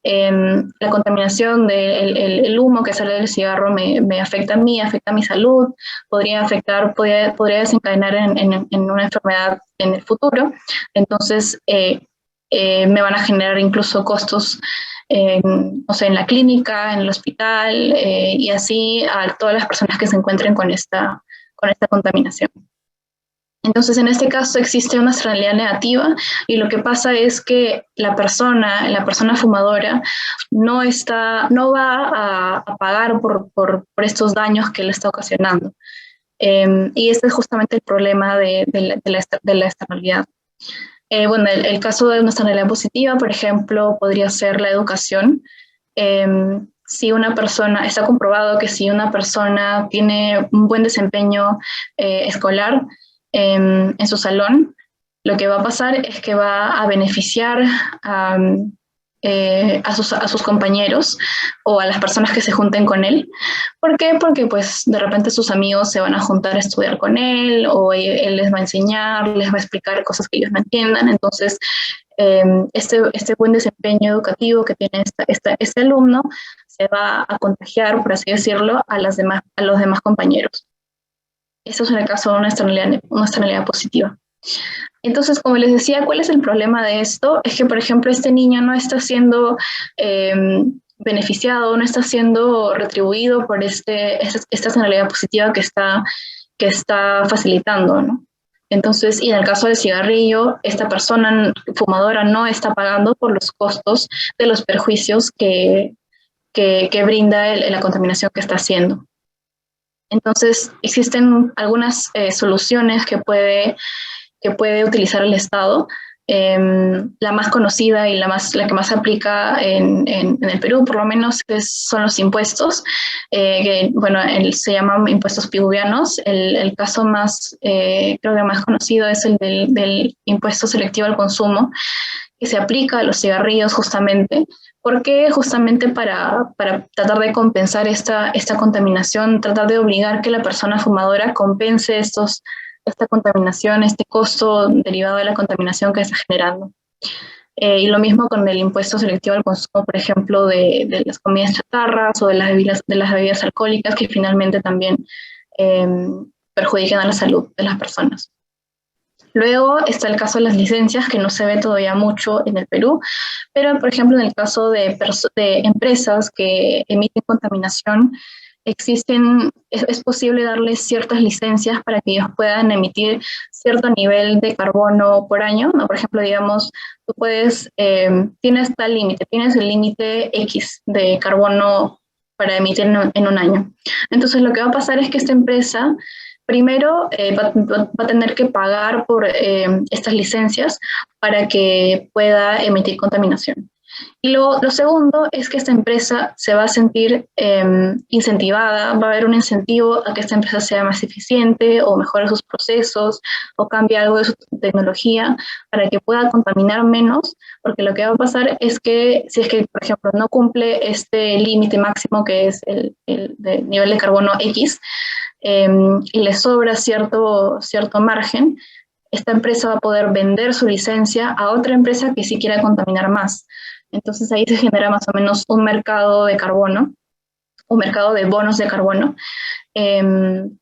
la contaminación del humo que sale del cigarro me afecta a mí, afecta a mi salud, podría desencadenar en una enfermedad en el futuro. Entonces, me van a generar incluso costos, en la clínica, en el hospital, y así a todas las personas que se encuentren con esta esta contaminación. Entonces, en este caso existe una externalidad negativa y lo que pasa es que la persona fumadora no va a pagar por estos daños que le está ocasionando. Y este es justamente el problema de la externalidad. Bueno, el caso de una externalidad positiva, por ejemplo, podría ser la educación. Si una persona, está comprobado que si una persona tiene un buen desempeño escolar, en su salón, lo que va a pasar es que va a beneficiar a sus compañeros o a las personas que se junten con él. ¿Por qué? Porque pues de repente sus amigos se van a juntar a estudiar con él o él les va a enseñar, les va a explicar cosas que ellos no entiendan. Entonces, este buen desempeño educativo que tiene este alumno se va a contagiar, por así decirlo, a los demás compañeros. Eso es en el caso de una externalidad positiva. Entonces, como les decía, ¿cuál es el problema de esto? Es que, por ejemplo, este niño no está siendo beneficiado, no está siendo retribuido por esta externalidad positiva que está facilitando, ¿no? Entonces, y en el caso del cigarrillo, esta persona fumadora no está pagando por los costos de los perjuicios que brinda la contaminación que está haciendo. Entonces, existen algunas soluciones que puede utilizar el Estado. La más conocida y la que más se aplica en el Perú, por lo menos, son los impuestos, que bueno, se llaman impuestos piguvianos. El caso más, creo que más conocido es el del impuesto selectivo al consumo, que se aplica a los cigarrillos justamente, porque justamente para tratar de compensar esta contaminación, tratar de obligar que la persona fumadora compense esta contaminación, este costo derivado de la contaminación que está generando. Y lo mismo con el impuesto selectivo al consumo, por ejemplo, de las comidas chatarras o de las bebidas alcohólicas, que finalmente también perjudican a la salud de las personas. Luego está el caso de las licencias, que no se ve todavía mucho en el Perú, pero por ejemplo en el caso de empresas que emiten contaminación, es posible darles ciertas licencias para que ellos puedan emitir cierto nivel de carbono por año, ¿no? Por ejemplo, digamos, tú tienes tal límite, tienes el límite X de carbono para emitir en un año. Entonces lo que va a pasar es que esta empresa primero va a tener que pagar por estas licencias para que pueda emitir contaminación. Y lo segundo es que esta empresa se va a sentir incentivada, va a haber un incentivo a que esta empresa sea más eficiente o mejore sus procesos o cambie algo de su tecnología para que pueda contaminar menos, porque lo que va a pasar es que si es que, por ejemplo, no cumple este límite máximo que es el nivel de carbono X, y le sobra cierto margen, esta empresa va a poder vender su licencia a otra empresa que sí quiera contaminar más. Entonces ahí se genera más o menos un mercado de carbono, un mercado de bonos de carbono,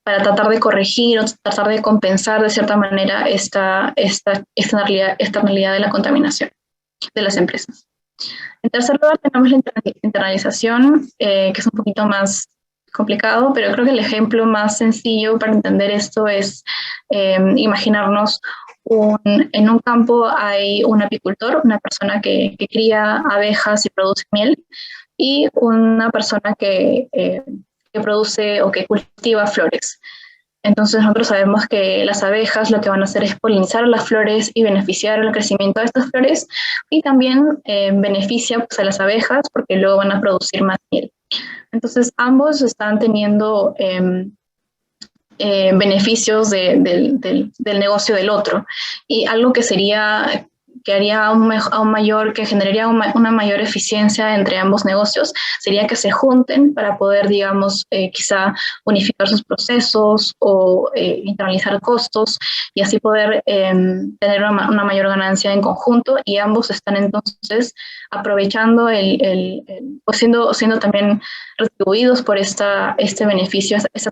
para tratar de corregir o tratar de compensar de cierta manera esta externalidad de la contaminación de las empresas. En tercer lugar tenemos la internalización, que es un poquito más complicado, pero creo que el ejemplo más sencillo para entender esto es imaginarnos en un campo hay un apicultor, una persona que cría abejas y produce miel, y una persona que produce o que cultiva flores. Entonces nosotros sabemos que las abejas lo que van a hacer es polinizar las flores y beneficiar el crecimiento de estas flores, y también beneficia pues, a las abejas porque luego van a producir más miel. Entonces ambos están teniendo beneficios del negocio del otro, y algo que generaría una mayor eficiencia entre ambos negocios sería que se junten para poder, digamos, quizá unificar sus procesos o internalizar costos y así poder tener una mayor ganancia en conjunto, y ambos están entonces aprovechando o siendo también retribuidos por este beneficio, esa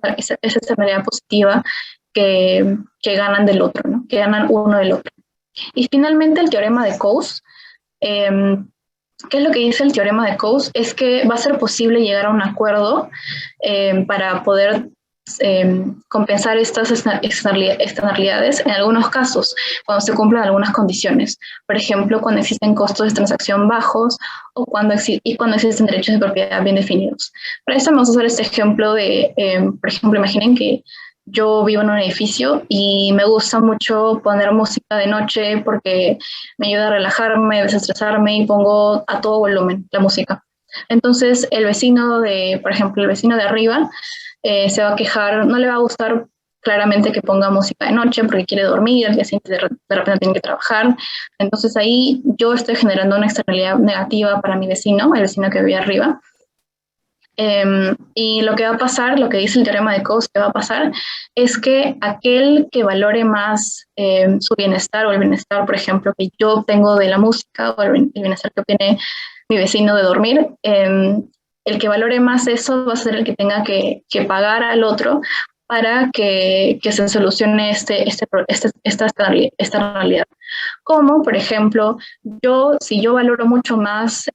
manera positiva que ganan del otro, ¿no? Que ganan uno del otro. Y finalmente el teorema de Coase. ¿Qué es lo que dice el teorema de Coase? Es que va a ser posible llegar a un acuerdo para poder compensar estas externalidades en algunos casos, cuando se cumplen algunas condiciones. Por ejemplo, cuando existen costos de transacción bajos o cuando existen derechos de propiedad bien definidos. Para eso vamos a usar este ejemplo de, por ejemplo, imaginen que yo vivo en un edificio y me gusta mucho poner música de noche porque me ayuda a relajarme, a desestresarme y pongo a todo volumen la música. Entonces, por ejemplo, el vecino de arriba se va a quejar, no le va a gustar claramente que ponga música de noche porque quiere dormir, al día siguiente de repente tiene que trabajar. Entonces ahí yo estoy generando una externalidad negativa para mi vecino, el vecino que vive arriba. Y lo que va a pasar, lo que dice el teorema de Coase que va a pasar, es que aquel que valore más su bienestar o el bienestar, por ejemplo, que yo obtengo de la música o el bienestar que obtiene mi vecino de dormir, el que valore más eso va a ser el que tenga que pagar al otro para que se solucione esta realidad. Como, por ejemplo, si yo valoro mucho más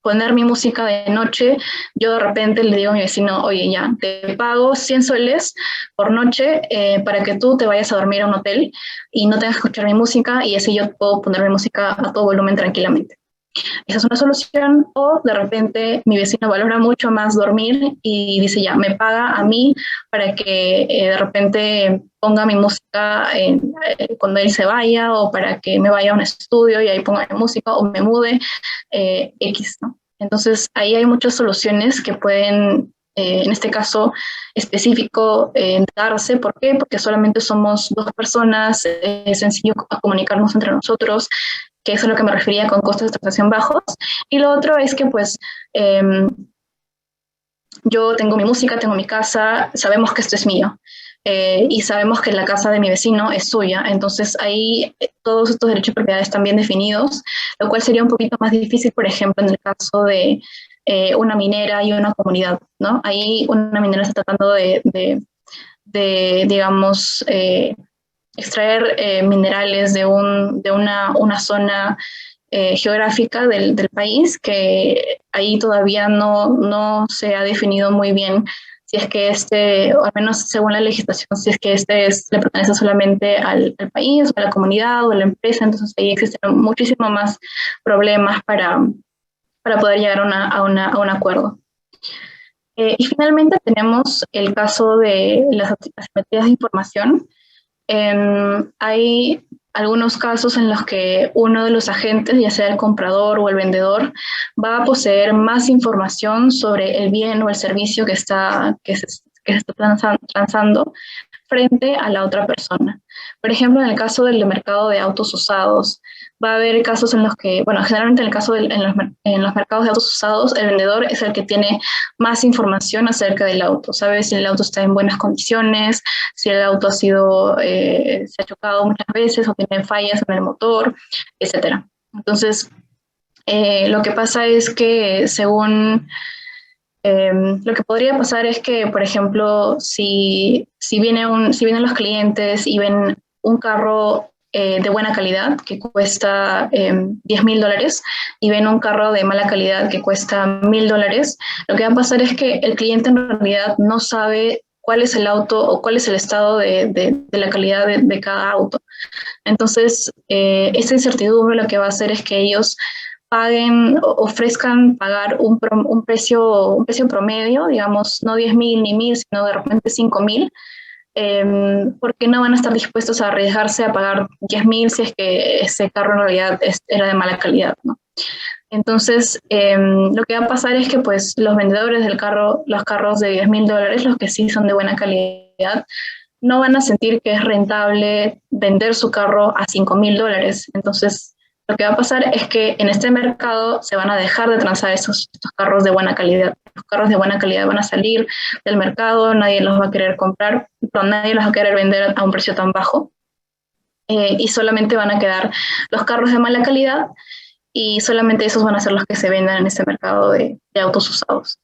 poner mi música de noche, yo de repente le digo a mi vecino, oye, ya, te pago 100 soles por noche para que tú te vayas a dormir a un hotel y no tengas que escuchar mi música y así yo puedo poner mi música a todo volumen tranquilamente. Esa es una solución, o de repente mi vecino valora mucho más dormir y dice ya, me paga a mí para que de repente ponga mi música cuando él se vaya, o para que me vaya a un estudio y ahí ponga mi música, o me mude, X, ¿no? Entonces ahí hay muchas soluciones que pueden, en este caso específico, darse. ¿Por qué? Porque solamente somos dos personas, es sencillo comunicarnos entre nosotros, que eso es lo que me refería con costos de transacción bajos. Y lo otro es que pues yo tengo mi música, tengo mi casa, sabemos que esto es mío, y sabemos que la casa de mi vecino es suya, entonces ahí todos estos derechos de propiedad están bien definidos, lo cual sería un poquito más difícil, por ejemplo, en el caso de una minera y una comunidad, ¿no? Ahí una minera está tratando de digamos, extraer minerales de una zona geográfica del país, que ahí todavía no se ha definido muy bien si es que o al menos según la legislación, si es que le pertenece solamente al país, o a la comunidad, o a la empresa. Entonces ahí existen muchísimos más problemas para poder llegar a un acuerdo. Y finalmente tenemos el caso de las asimetrías de información. Hay algunos casos en los que uno de los agentes, ya sea el comprador o el vendedor, va a poseer más información sobre el bien o el servicio que se está transando frente a la otra persona. Por ejemplo, en el caso del mercado de autos usados, va a haber casos en los que, bueno, generalmente en el caso en los mercados de autos usados, el vendedor es el que tiene más información acerca del auto. Sabe si el auto está en buenas condiciones, si el auto se ha chocado muchas veces o tiene fallas en el motor, etcétera. Entonces, lo que pasa es que lo que podría pasar es que, por ejemplo, si vienen los clientes y ven un carro de buena calidad que cuesta $10,000 y ven un carro de mala calidad que cuesta $1,000, lo que va a pasar es que el cliente en realidad no sabe cuál es el auto o cuál es el estado de la calidad de cada auto. Entonces, esta incertidumbre lo que va a hacer es que ellos ofrezcan pagar un precio promedio, digamos, no 10,000 ni 1,000, sino de repente 5,000, porque no van a estar dispuestos a arriesgarse a pagar 10,000 si es que ese carro en realidad era de mala calidad, ¿no? Entonces, lo que va a pasar es que pues, los vendedores los carros de $10,000, los que sí son de buena calidad, no van a sentir que es rentable vender su carro a $5,000. Entonces, lo que va a pasar es que en este mercado se van a dejar de transar estos carros de buena calidad. Los carros de buena calidad van a salir del mercado, nadie los va a querer comprar, pero nadie los va a querer vender a un precio tan bajo. Y solamente van a quedar los carros de mala calidad, y solamente esos van a ser los que se vendan en este mercado de autos usados.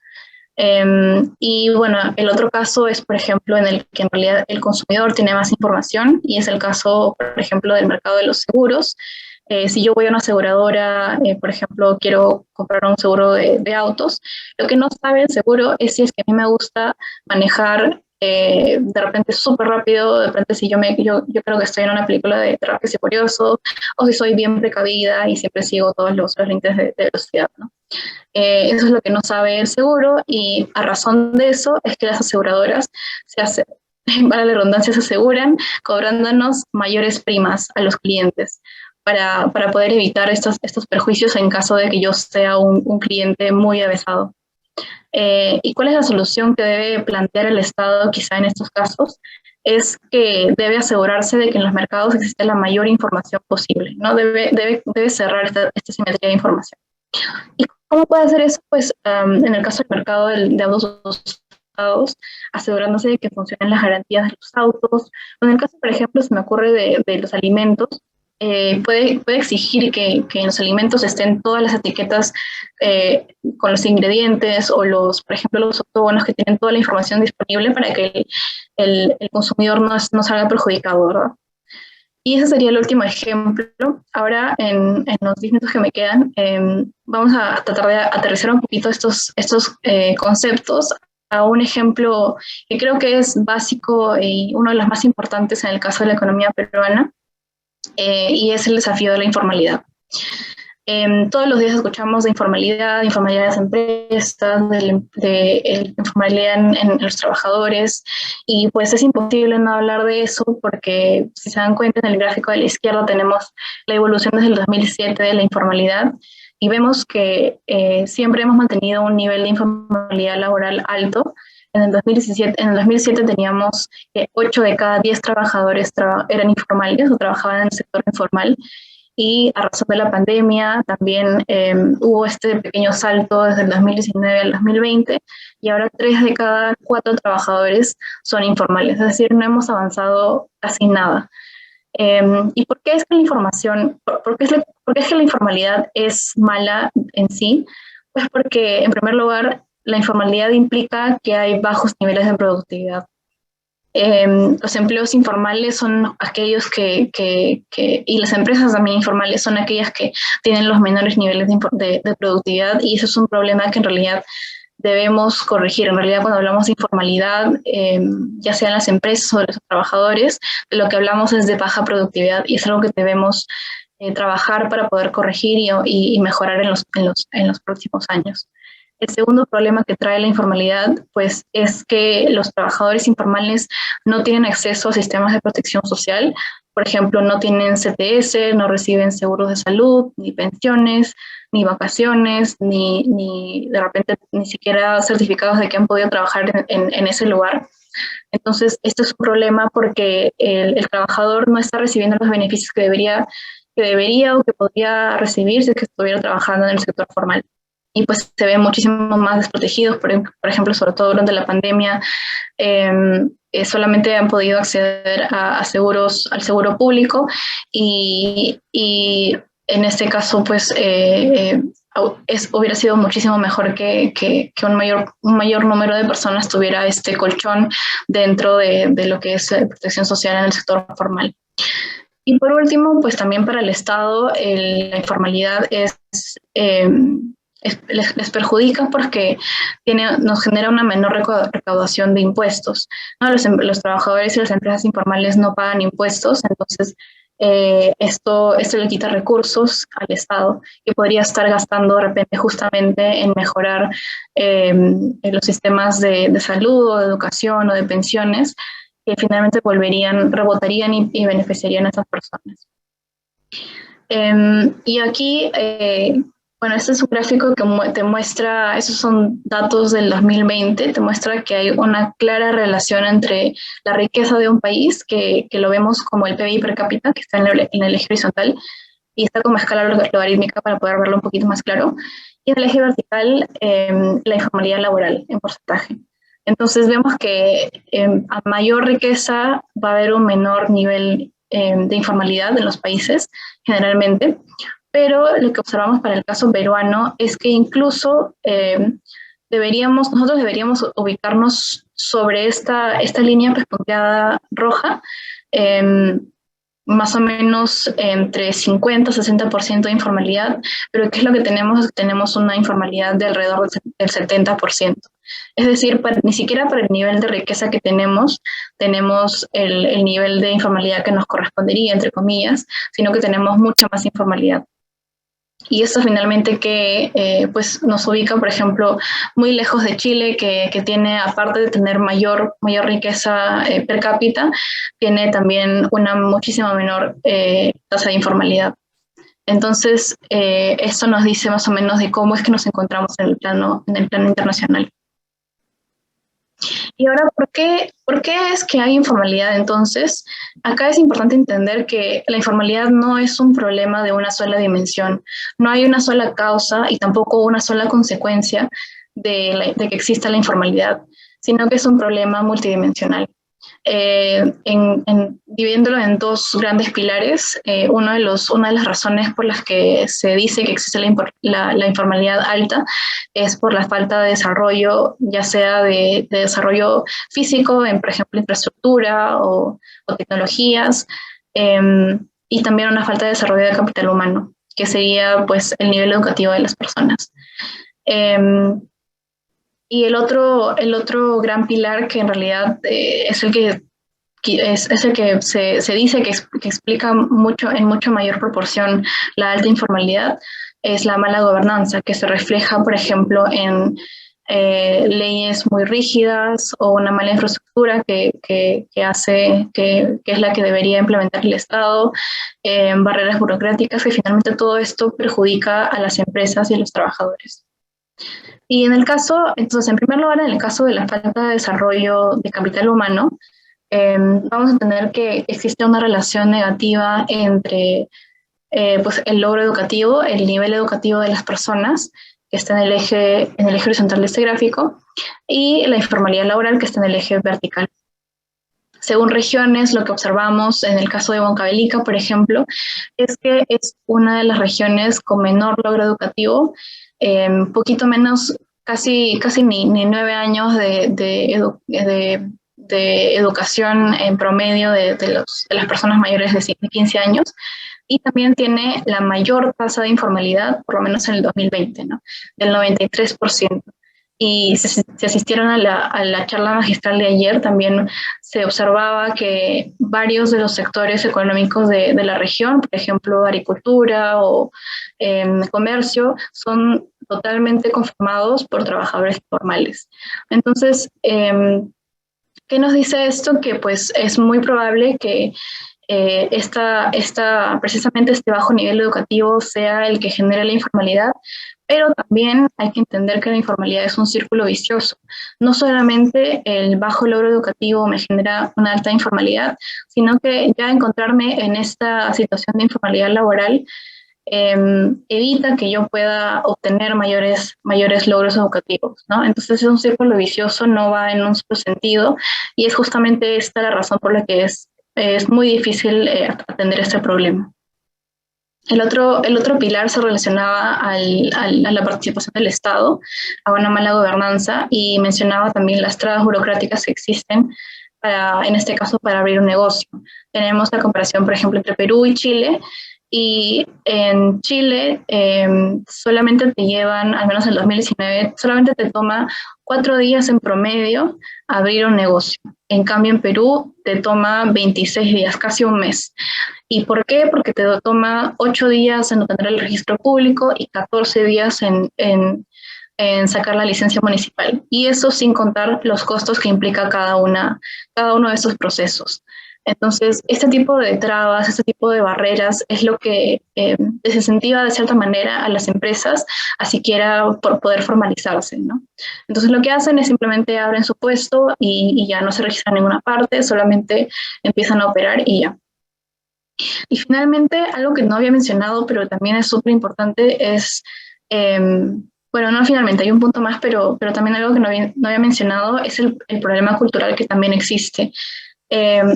Y bueno, el otro caso es, por ejemplo, en el que en realidad el consumidor tiene más información, y es el caso, por ejemplo, del mercado de los seguros. Si yo voy a una aseguradora, por ejemplo, quiero comprar un seguro de autos, lo que no sabe el seguro es si es que a mí me gusta manejar de repente súper rápido, de repente si yo creo que estoy en una película de Rápidos y Furiosos, o si soy bien precavida y siempre sigo todos los límites de velocidad, ¿no? Eso es lo que no sabe el seguro y a razón de eso es que las aseguradoras se hacen, para la redundancia, se aseguran cobrándonos mayores primas a los clientes para poder evitar estos perjuicios en caso de que yo sea un cliente muy avesado. ¿Y cuál es la solución que debe plantear el Estado quizá en estos casos? Es que debe asegurarse de que en los mercados existe la mayor información posible, ¿no? Debe cerrar esta simetría de información. ¿Y cómo puede hacer eso? Pues en el caso del mercado de autos usados, asegurándose de que funcionen las garantías de los autos. O en el caso, por ejemplo, se me ocurre de los alimentos, puede exigir que en los alimentos estén todas las etiquetas con los ingredientes o por ejemplo, los octógonos que tienen toda la información disponible para que el consumidor no salga perjudicado, ¿verdad? Y ese sería el último ejemplo. Ahora, en los 10 minutos que me quedan, vamos a tratar de aterrizar un poquito estos conceptos a un ejemplo que creo que es básico y uno de los más importantes en el caso de la economía peruana, y es el desafío de la informalidad. Todos los días escuchamos de informalidad en las empresas, de informalidad en los trabajadores, y pues es imposible no hablar de eso porque si se dan cuenta en el gráfico de la izquierda tenemos la evolución desde el 2007 de la informalidad y vemos que siempre hemos mantenido un nivel de informalidad laboral alto. En el 2007 teníamos 8 de cada 10 trabajadores eran informales o trabajaban en el sector informal, y a razón de la pandemia también hubo este pequeño salto desde el 2019 al 2020 y ahora 3 de cada 4 trabajadores son informales, es decir, no hemos avanzado casi nada. ¿Y por qué es que la información, por qué es que la informalidad es mala en sí? Pues porque, en primer lugar, la informalidad implica que hay bajos niveles de productividad. Los empleos informales son aquellos y las empresas también informales son aquellas que tienen los menores niveles de productividad, y eso es un problema que en realidad debemos corregir. En realidad, cuando hablamos de informalidad, ya sean las empresas o los trabajadores, de lo que hablamos es de baja productividad, y es algo que debemos trabajar para poder corregir y mejorar en los próximos años. El segundo problema que trae la informalidad, pues, es que los trabajadores informales no tienen acceso a sistemas de protección social. Por ejemplo, no tienen CTS, no reciben seguros de salud, ni pensiones, ni vacaciones, ni de repente ni siquiera certificados de que han podido trabajar en ese lugar. Entonces, esto es un problema porque el trabajador no está recibiendo los beneficios que debería o que podría recibir si es que estuviera trabajando en el sector formal. Y pues se ven muchísimo más desprotegidos, por ejemplo, sobre todo durante la pandemia, solamente han podido acceder a seguros, al seguro público, y en este caso, pues, hubiera sido muchísimo mejor que un mayor número de personas tuviera este colchón dentro de lo que es protección social en el sector formal. Y por último, pues también para el Estado, la informalidad les perjudica porque nos genera una menor recaudación de impuestos, ¿no? Los trabajadores y las empresas informales no pagan impuestos, entonces esto le quita recursos al Estado, que podría estar gastando de repente justamente en mejorar en los sistemas de salud o de educación o de pensiones, que finalmente rebotarían y beneficiarían a esas personas. Y aquí, bueno, este es un gráfico que te muestra, esos son datos del 2020, te muestra que hay una clara relación entre la riqueza de un país, que lo vemos como el PBI per cápita, que está en el eje horizontal, y está como escala logarítmica para poder verlo un poquito más claro, y en el eje vertical, la informalidad laboral en porcentaje. Entonces vemos que a mayor riqueza va a haber un menor nivel de informalidad en los países, generalmente, pero lo que observamos para el caso peruano es que incluso nosotros deberíamos ubicarnos sobre esta línea punteada roja, más o menos entre 50 y 60% de informalidad, pero ¿qué es lo que tenemos? Tenemos una informalidad de alrededor del 70%. Es decir, ni siquiera para el nivel de riqueza que tenemos el nivel de informalidad que nos correspondería, entre comillas, sino que tenemos mucha más informalidad. Y esto finalmente que pues nos ubica, por ejemplo, muy lejos de Chile, que tiene, aparte de tener mayor riqueza per cápita, tiene también una muchísima menor tasa de informalidad. Entonces, esto nos dice más o menos de cómo es que nos encontramos en el plano internacional. Y ahora, ¿por qué es que hay informalidad entonces? Acá es importante entender que la informalidad no es un problema de una sola dimensión, no hay una sola causa y tampoco una sola consecuencia de que exista la informalidad, sino que es un problema multidimensional. Dividiéndolo en dos grandes pilares, una de las razones por las que se dice que existe la informalidad alta es por la falta de desarrollo, ya sea de desarrollo físico, por ejemplo, infraestructura o tecnologías, y también una falta de desarrollo de capital humano, que sería pues el nivel educativo de las personas. Y el otro gran pilar que en realidad es el que se dice que explica en mucho mayor proporción la alta informalidad, es la mala gobernanza, que se refleja, por ejemplo, en leyes muy rígidas o una mala infraestructura que es la que debería implementar el Estado, barreras burocráticas, que finalmente todo esto perjudica a las empresas y a los trabajadores. Y entonces, en primer lugar, en el caso de la falta de desarrollo de capital humano, vamos a tener que existe una relación negativa entre pues el logro educativo, el nivel educativo de las personas, que está en el eje horizontal de este gráfico, y la informalidad laboral, que está en el eje vertical. Según regiones, lo que observamos en el caso de Huancavelica, por ejemplo, es que es una de las regiones con menor logro educativo, poquito menos, casi ni 9 años de educación en promedio de las personas mayores de 15 años, y también tiene la mayor tasa de informalidad, por lo menos en el 2020, ¿no? Del 93%. Y si asistieron a la charla magistral de ayer, también se observaba que varios de los sectores económicos de la región, por ejemplo, agricultura o comercio, son totalmente conformados por trabajadores informales. Entonces, ¿qué nos dice esto? Que pues es muy probable que precisamente este bajo nivel educativo sea el que genera la informalidad, pero también hay que entender que la informalidad es un círculo vicioso. No solamente el bajo logro educativo me genera una alta informalidad, sino que ya encontrarme en esta situación de informalidad laboral evita que yo pueda obtener mayores logros educativos, ¿no? Entonces es un círculo vicioso, no va en un solo sentido, y es justamente esta la razón por la que es muy difícil atender este problema. El otro pilar se relacionaba a la participación del Estado, a una mala gobernanza, y mencionaba también las trabas burocráticas que existen en este caso, para abrir un negocio. Tenemos la comparación, por ejemplo, entre Perú y Chile, y en Chile solamente te llevan, al menos en el 2019, solamente te toma 4 días en promedio abrir un negocio. En cambio, en Perú te toma 26 días, casi un mes. ¿Y por qué? Porque te toma 8 días en obtener el registro público y 14 días en sacar la licencia municipal. Y eso sin contar los costos que implica cada uno de estos procesos. Entonces, este tipo de trabas, este tipo de barreras es lo que desincentiva de cierta manera a las empresas a siquiera por poder formalizarse, ¿no? Entonces, lo que hacen es simplemente abren su puesto y ya no se registran en ninguna parte, solamente empiezan a operar y ya. Y finalmente, algo que no había mencionado, pero también es súper importante, es, bueno, no finalmente, hay un punto más, pero también algo que no había mencionado es el problema cultural que también existe.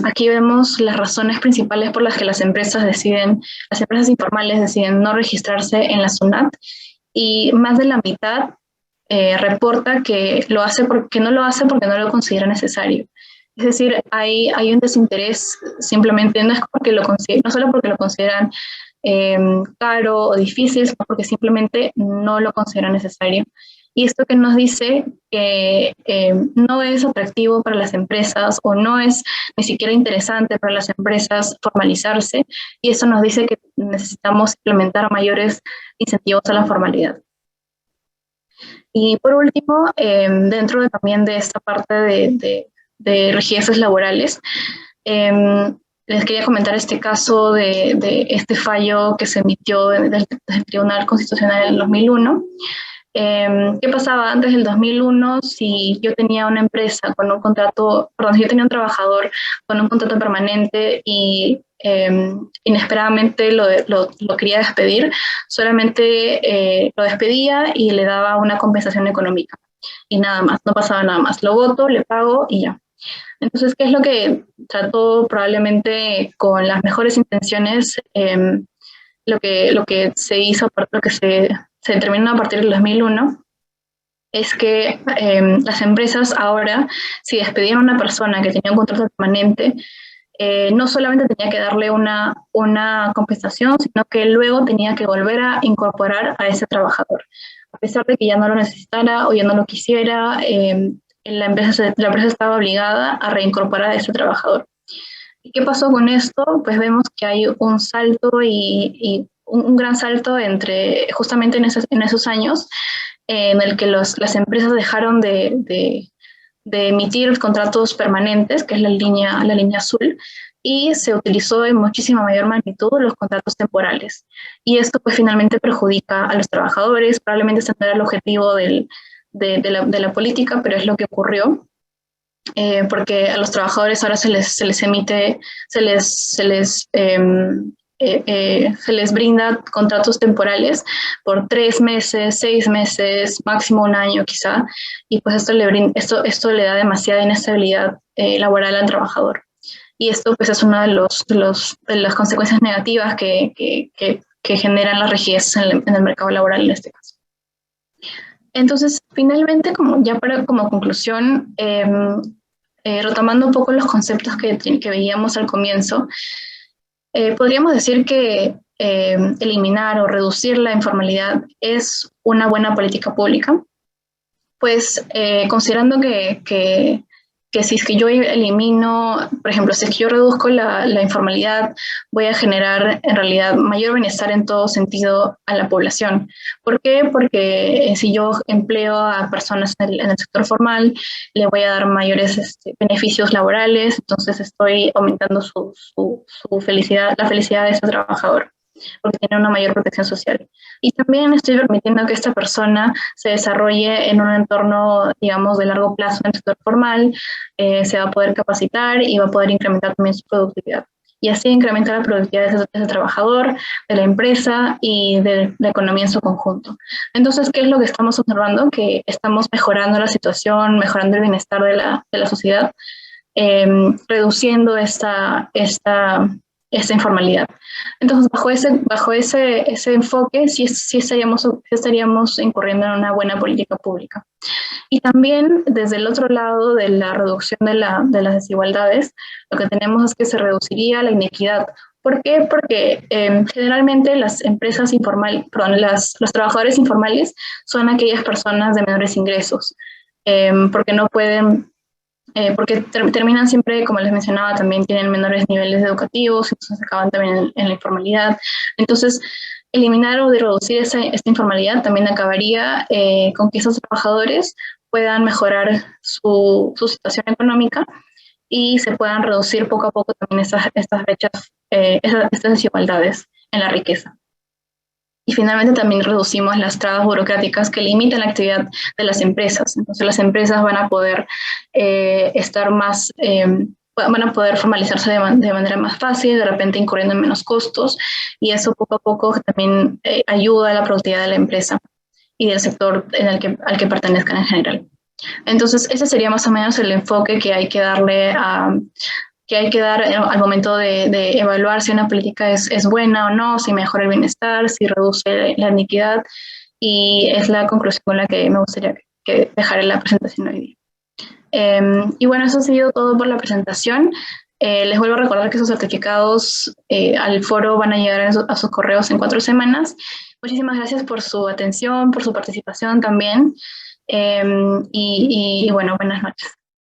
Aquí vemos las razones principales por las que las empresas informales deciden no registrarse en la SUNAT, y más de la mitad reporta que no lo hace porque no lo considera necesario. Es decir, hay un desinterés, simplemente no es porque no solo porque lo consideran caro o difícil, sino porque simplemente no lo consideran necesario. Y esto que nos dice que no es atractivo para las empresas o no es ni siquiera interesante para las empresas formalizarse, y eso nos dice que necesitamos implementar mayores incentivos a la formalidad. Y por último, también de esta parte de rigidezas laborales, les quería comentar este caso de este fallo que se emitió del Tribunal Constitucional en el 2001. ¿Qué pasaba antes del 2001 si yo tenía una empresa con un contrato, perdón, si yo tenía un trabajador con un contrato permanente y inesperadamente lo quería despedir? Solamente lo despedía y le daba una compensación económica y nada más, no pasaba nada más. Lo voto, le pago y ya. Entonces, ¿qué es lo que trató probablemente con las mejores intenciones? Lo que se hizo, lo que se determinó a partir del 2001, es que las empresas ahora, si despedían a una persona que tenía un contrato permanente, no solamente tenía que darle una compensación, sino que luego tenía que volver a incorporar a ese trabajador. A pesar de que ya no lo necesitara o ya no lo quisiera, la empresa estaba obligada a reincorporar a ese trabajador. ¿Y qué pasó con esto? Pues vemos que hay un salto y un gran salto justamente en esos años en el que las empresas dejaron de emitir contratos permanentes, que es la línea azul, y se utilizó en muchísima mayor magnitud los contratos temporales. Y esto pues finalmente perjudica a los trabajadores. Probablemente ese no era el objetivo de la política, pero es lo que ocurrió. Porque a los trabajadores ahora se les emite, se les brinda contratos temporales por 3 meses, 6 meses, máximo un año quizá, y pues esto le da demasiada inestabilidad laboral al trabajador. Y esto pues es una de las consecuencias negativas que generan las rigidezas en el mercado laboral en este caso. Entonces, finalmente, como conclusión, retomando un poco los conceptos que veíamos al comienzo, podríamos decir que eliminar o reducir la informalidad es una buena política pública, pues considerando que si es que yo elimino, por ejemplo, si es que yo reduzco la informalidad, voy a generar en realidad mayor bienestar en todo sentido a la población. ¿Por qué? Porque si yo empleo a personas en el sector formal, le voy a dar mayores beneficios laborales, entonces estoy aumentando su felicidad, la felicidad de ese trabajador, porque tiene una mayor protección social. Y también estoy permitiendo que esta persona se desarrolle en un entorno, digamos, de largo plazo en el sector formal, se va a poder capacitar y va a poder incrementar también su productividad. Y así incrementar la productividad de ese trabajador, de la empresa y de la economía en su conjunto. Entonces, ¿qué es lo que estamos observando? Que estamos mejorando la situación, mejorando el bienestar de la sociedad, reduciendo esta informalidad. Entonces, bajo ese enfoque, sí estaríamos incurriendo en una buena política pública. Y también, desde el otro lado de la reducción de las desigualdades, lo que tenemos es que se reduciría la inequidad. ¿Por qué? Porque generalmente las empresas informales, perdón, los trabajadores informales son aquellas personas de menores ingresos, porque no pueden porque terminan siempre, como les mencionaba, también tienen menores niveles educativos, entonces acaban también en la informalidad. Entonces, eliminar o reducir esta informalidad también acabaría con que esos trabajadores puedan mejorar su situación económica y se puedan reducir poco a poco también estas brechas, estas desigualdades en la riqueza. Y finalmente también reducimos las trabas burocráticas que limitan la actividad de las empresas. Entonces las empresas van a poder van a poder formalizarse de manera más fácil, de repente incurriendo en menos costos, y eso poco a poco también ayuda a la productividad de la empresa y del sector al que pertenezcan en general. Entonces ese sería más o menos el enfoque que hay que darle al momento de evaluar si una política es buena o no, si mejora el bienestar, si reduce la iniquidad, y es la conclusión con la que me gustaría que dejar la presentación hoy día. Y bueno, eso ha sido todo por la presentación. Les vuelvo a recordar que sus certificados al foro van a llegar a sus correos en 4 semanas. Muchísimas gracias por su atención, por su participación también. Y bueno, buenas noches.